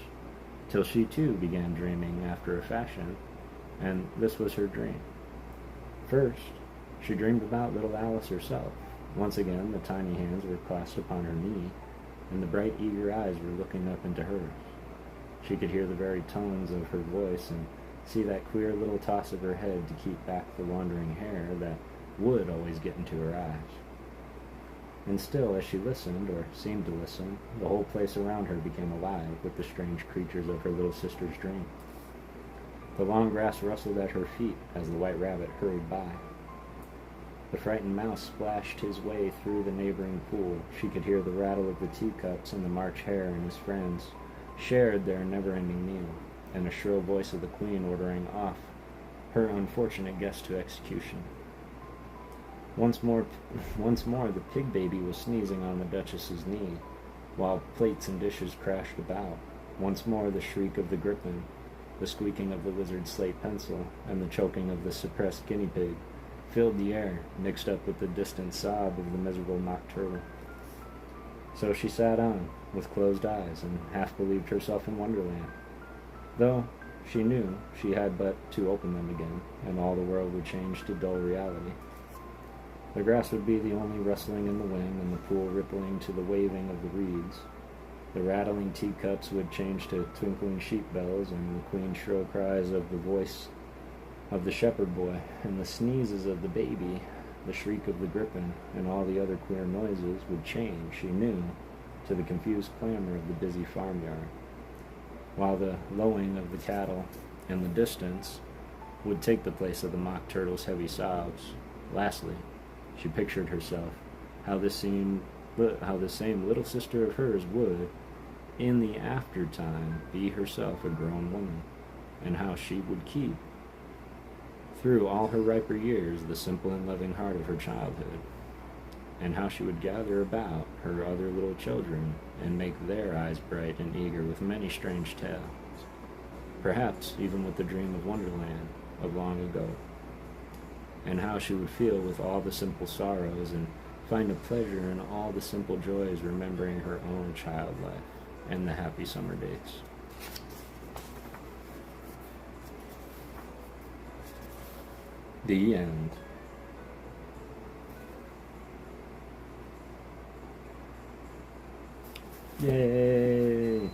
Speaker 2: till she too began dreaming after a fashion, and this was her dream. First, she dreamed about little Alice herself. Once again, the tiny hands were clasped upon her knee, and the bright, eager eyes were looking up into hers. She could hear the very tones of her voice and see that queer little toss of her head to keep back the wandering hair that would always get into her eyes. And still, as she listened, or seemed to listen, the whole place around her became alive with the strange creatures of her little sister's dream. The long grass rustled at her feet as the white rabbit hurried by. The frightened mouse splashed his way through the neighboring pool. She could hear the rattle of the teacups, and the March Hare and his friends shared their never-ending meal, and the shrill voice of the queen ordering off her unfortunate guest to execution. Once more the pig baby was sneezing on the Duchess's knee, while plates and dishes crashed about. Once more the shriek of the griffin, the squeaking of the lizard's slate pencil, and the choking of the suppressed guinea pig filled the air, mixed up with the distant sob of the miserable mock turtle. So she sat on, with closed eyes, and half believed herself in Wonderland, though she knew she had but to open them again, and all the world would change to dull reality. The grass would be the only rustling in the wind, and the pool rippling to the waving of the reeds. The rattling teacups would change to twinkling sheep bells, and the queen's shrill cries of the voice of the shepherd boy, and the sneezes of the baby, the shriek of the griffin, and all the other queer noises would change, she knew, to the confused clamor of the busy farmyard, while the lowing of the cattle in the distance would take the place of the mock turtle's heavy sobs. Lastly, she pictured herself how this same little sister of hers would, in the aftertime, be herself a grown woman, and how she would keep, through all her riper years, the simple and loving heart of her childhood, and how she would gather about her other little children and make their eyes bright and eager with many strange tales, perhaps even with the dream of Wonderland of long ago, and how she would feel with all the simple sorrows and find a pleasure in all the simple joys, remembering her own child life and the happy summer days. The end. Yay!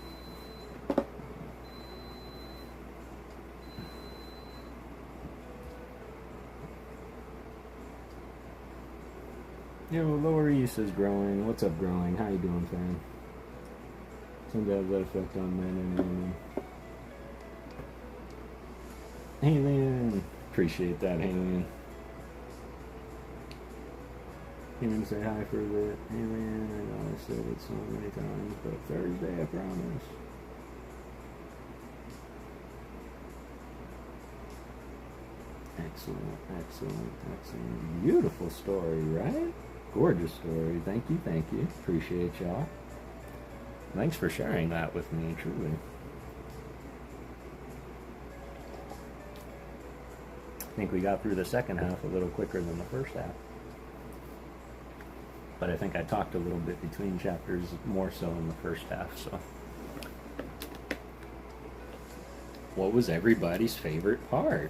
Speaker 2: Yo, Lower East is growing. What's up, growing? How you doing, fam? Someday have that effect on men and women. Alien! Appreciate that, Alien. Came in to say hi for a bit. Alien, I know I said it so many times, but Thursday, I promise. Excellent, excellent, excellent. Beautiful story, right? Gorgeous story. Thank you, thank you. Appreciate y'all. Thanks for sharing that with me, truly. I think we got through the second half a little quicker than the first half. But I think I talked a little bit between chapters, more so in the first half, so. What was everybody's favorite part?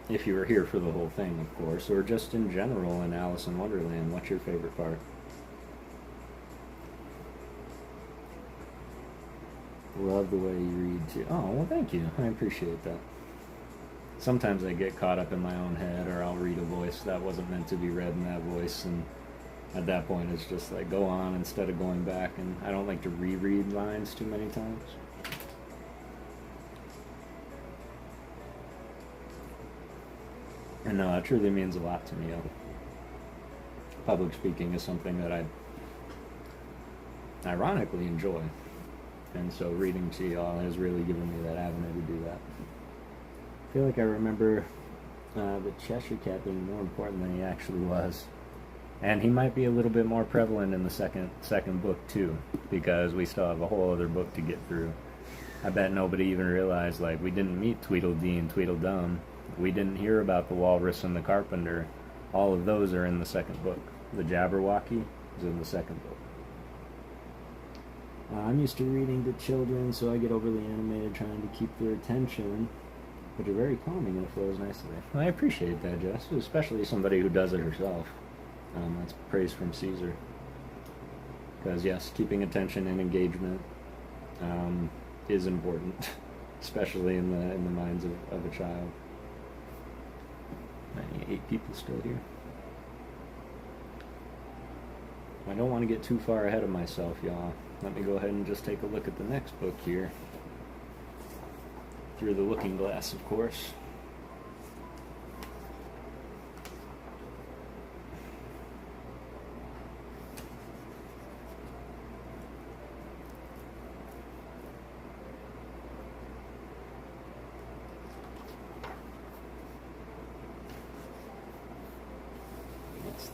Speaker 2: If you were here for the whole thing, of course, or just in general in Alice in Wonderland, what's your favorite part? Love the way you read too. Oh, well, thank you. I appreciate that. Sometimes I get caught up in my own head, or I'll read a voice that wasn't meant to be read in that voice, and at that point it's just like go on instead of going back, and I don't like to reread lines too many times. And no, it truly means a lot to me. Public speaking is something that I ironically enjoy, and so reading to y'all has really given me that avenue to do that. I feel like I remember the Cheshire Cat being more important than he actually was. And he might be a little bit more prevalent in the second book too, because we still have a whole other book to get through. I bet nobody even realized, like, we didn't meet Tweedledee and Tweedledum. We didn't hear about the Walrus and the Carpenter. All of those are in the second book. The Jabberwocky is in the second book. I'm used to reading to children, so I get overly animated trying to keep their attention, but you're very calming and it flows nicely. Well, I appreciate that, Jess, especially somebody who does it herself. That's praise from Caesar. Because yes, keeping attention and engagement is important, especially in the minds of a child. 98 people still here. I don't want to get too far ahead of myself, y'all. Let me go ahead and just take a look at the next book here. Through the looking glass, of course.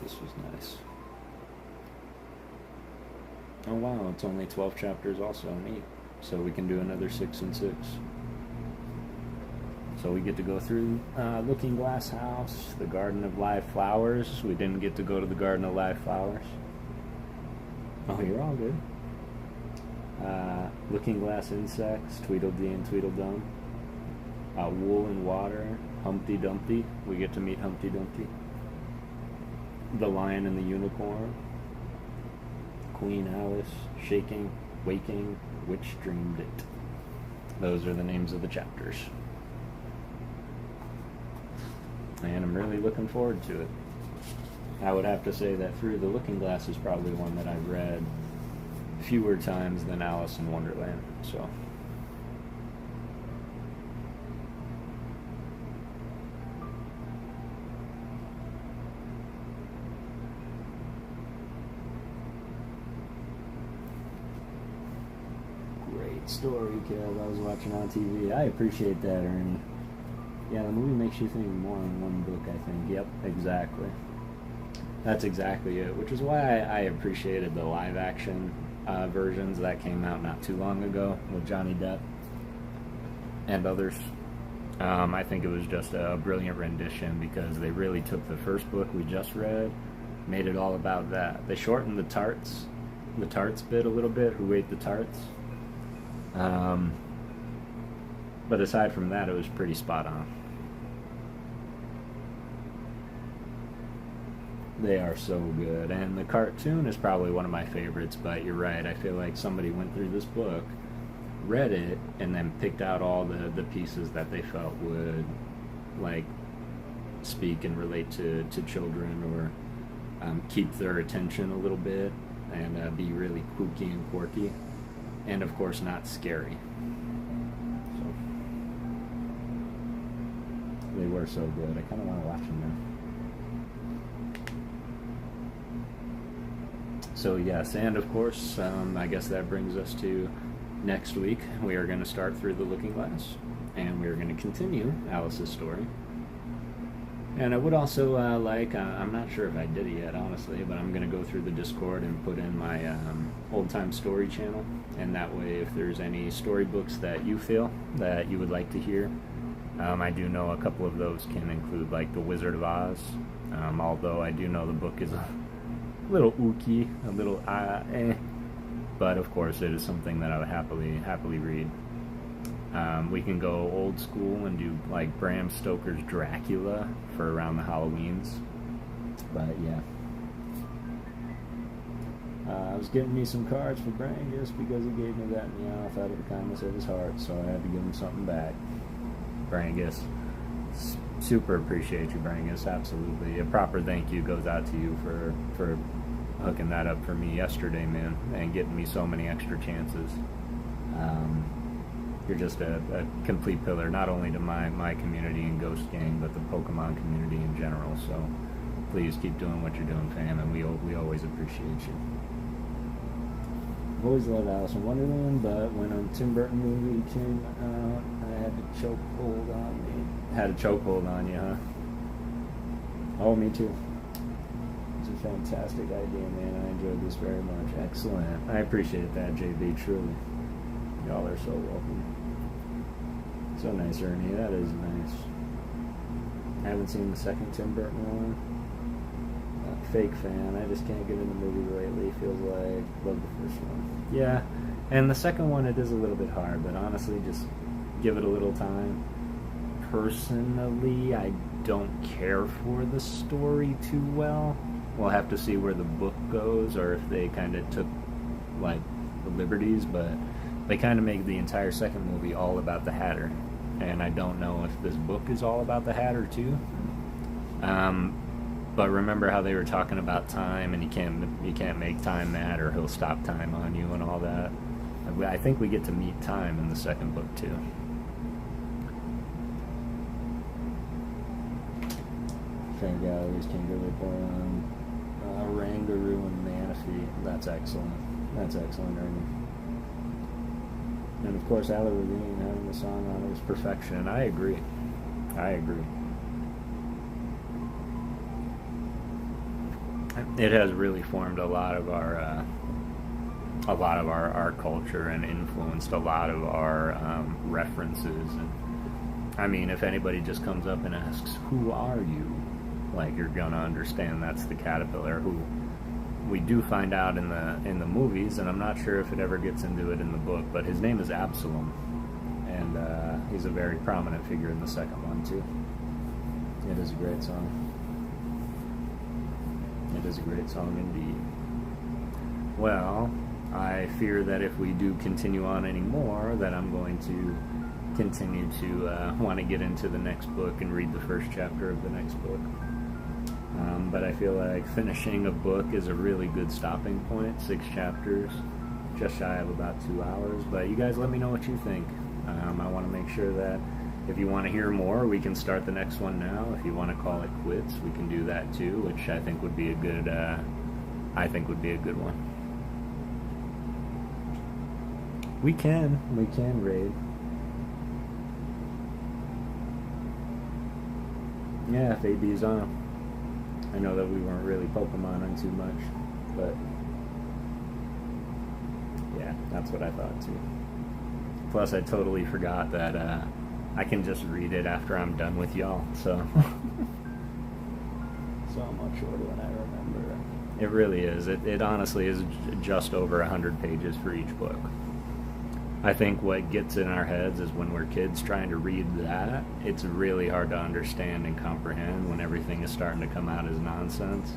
Speaker 2: This was nice. Oh wow, it's only 12 chapters also, neat. So we can do another 6 and 6. So we get to go through Looking Glass House, the Garden of Live Flowers. We didn't get to go to the Garden of Live Flowers. Oh, you're all good. Looking Glass Insects, Tweedledee and Tweedledum. Wool and Water, Humpty Dumpty. We get to meet Humpty Dumpty. The Lion and the Unicorn, Queen Alice, Shaking, Waking, Which Dreamed It. Those are the names of the chapters. And I'm really looking forward to it. I would have to say that Through the Looking Glass is probably one that I've read fewer times than Alice in Wonderland. So great story, Kev. I was watching on TV. I appreciate that, Ernie. Yeah, the movie makes you think more in one book, I think. Yep, exactly. That's exactly it, which is why I appreciated the live-action versions that came out not too long ago with Johnny Depp and others. I think it was just a brilliant rendition because they really took the first book we just read, made it all about that. They shortened the tarts bit a little bit, who ate the tarts. But aside from that, it was pretty spot on. They are so good, and the cartoon is probably one of my favorites, but you're right, I feel like somebody went through this book, read it, and then picked out all the pieces that they felt would, like, speak and relate to children, or keep their attention a little bit, and be really kooky and quirky, and of course not scary. So, they were so good, I kind of want to watch them now. So yes, and of course, I guess that brings us to next week. We are going to start Through the Looking Glass, and we are going to continue Alice's story. And I would also I'm not sure if I did it yet, honestly, but I'm going to go through the Discord and put in my Old Time Story channel, and that way if there's any storybooks that you feel that you would like to hear, I do know a couple of those can include like The Wizard of Oz, although I do know the book is a little ooky, a little but of course it is something that I would happily read. We can go old school and do like Bram Stoker's Dracula for around the Halloweens, but yeah. I was getting me some cards for Brangus because he gave me that meow out of the kindness of his heart, so I had to give him something back. Brangus, super appreciate you, Brangus. Absolutely, a proper thank you goes out to you for hooking that up for me yesterday, man, and getting me so many extra chances. You're just a complete pillar, not only to my community and Ghost Gang, but the Pokemon community in general. So please keep doing what you're doing, fam, and we always appreciate you. I've always loved Alice in Wonderland, but when a Tim Burton movie came out, I had a chokehold on me. Had a chokehold on you, huh? Oh, me too. It's a fantastic idea, man. I enjoyed this very much. Excellent. I appreciate that, JB, truly. Y'all are so welcome. So nice, Ernie. That is nice. I haven't seen the second Tim Burton one. Fake fan. I just can't get in the movie lately. Feels like love the first one. Yeah, and the second one, it is a little bit hard, but honestly, just give it a little time. Personally, I don't care for the story too well. We'll have to see where the book goes, or if they kind of took like the liberties, but they kind of make the entire second movie all about the Hatter, and I don't know if this book is all about the Hatter too. But remember how they were talking about time, and you can't make time mad, or he'll stop time on you and all that. I think we get to meet time in the second book too. Fan galleries can go on Rangaroo and Manaphy. That's excellent. That's excellent, Ernie. And of course, Ala Ravine having the song on it was perfection. I agree. It has really formed a lot of our culture and influenced a lot of our references. And I mean, if anybody just comes up and asks, "Who are you?" like, you're gonna understand that's the caterpillar, who we do find out in the movies, and I'm not sure if it ever gets into it in the book, but his name is Absalom, and he's a very prominent figure in the second one too. It is a great song. It is a great song indeed. Well,
Speaker 1: I fear that if we do continue on anymore, that I'm going to continue to want to get into the next book and read the first chapter of the next book. But I feel like finishing a book is a really good stopping point. 6 chapters, just shy of about 2 hours. But you guys let me know what you think. I want to make sure that if you want to hear more, we can start the next one now. If you want to call it quits, we can do that too, which I think would be a good one. We can raid. Yeah, if AB's on. I know that we weren't really Pokemoning too much, but yeah, that's what I thought too. Plus, I totally forgot that I can just read it after I'm done with y'all, so much shorter than I remember. It really is. It honestly is just over 100 pages for each book. I think what gets in our heads is when we're kids trying to read that, it's really hard to understand and comprehend when everything is starting to come out as nonsense.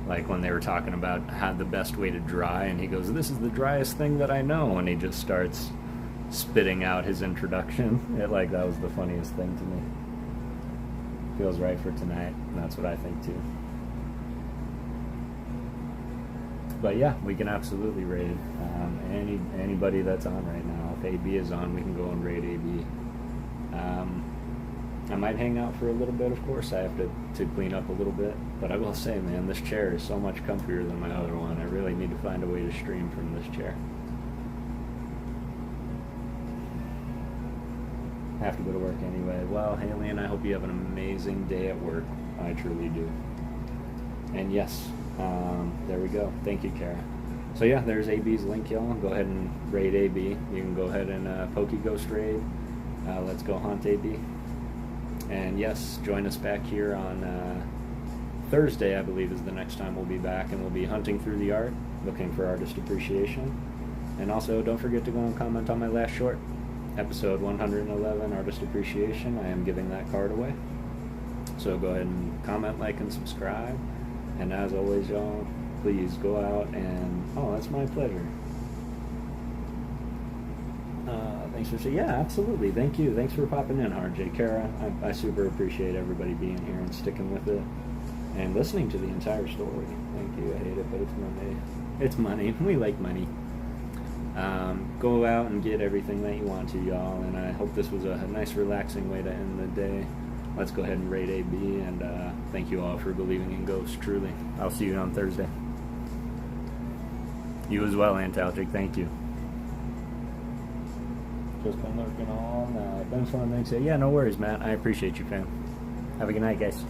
Speaker 1: Like when they were talking about how the best way to dry, and he goes, "This is the driest thing that I know," and he just starts spitting out his introduction. That was the funniest thing to me. Feels right for tonight, and that's what I think too. But yeah, we can absolutely raid anybody that's on right now. If AB is on, we can go and raid AB. I might hang out for a little bit, of course. I have to clean up a little bit. But I will say, man, this chair is so much comfier than my other one. I really need to find a way to stream from this chair. Have to go to work anyway. Well, Haley, I hope you have an amazing day at work. I truly do. And yes, there we go. Thank you, Kara. So yeah, there's AB's link, y'all. Go ahead and raid AB. You can go ahead and Pokeghost raid. Let's go hunt AB. And yes, join us back here on Thursday, I believe, is the next time we'll be back, and we'll be hunting through the art, looking for artist appreciation. And also, don't forget to go and comment on my last short, episode 111, Artist Appreciation. I am giving that card away. So go ahead and comment, like, and subscribe. And as always, y'all, please go out and... Oh, that's my pleasure. Thanks for saying... Yeah, absolutely. Thank you. Thanks for popping in, RJ. Kara, I super appreciate everybody being here and sticking with it and listening to the entire story. Thank you. I hate it, but it's money. It's money. We like money. Go out and get everything that you want to, y'all, and I hope this was a nice, relaxing way to end the day. Let's go ahead and raid AB, and thank you all for believing in ghosts, truly. I'll see you on Thursday. You as well, Antalgic. Thank you. Just been lurking all night. Been fun, thanks. Yeah, no worries, Matt. I appreciate you, fam. Have a good night, guys.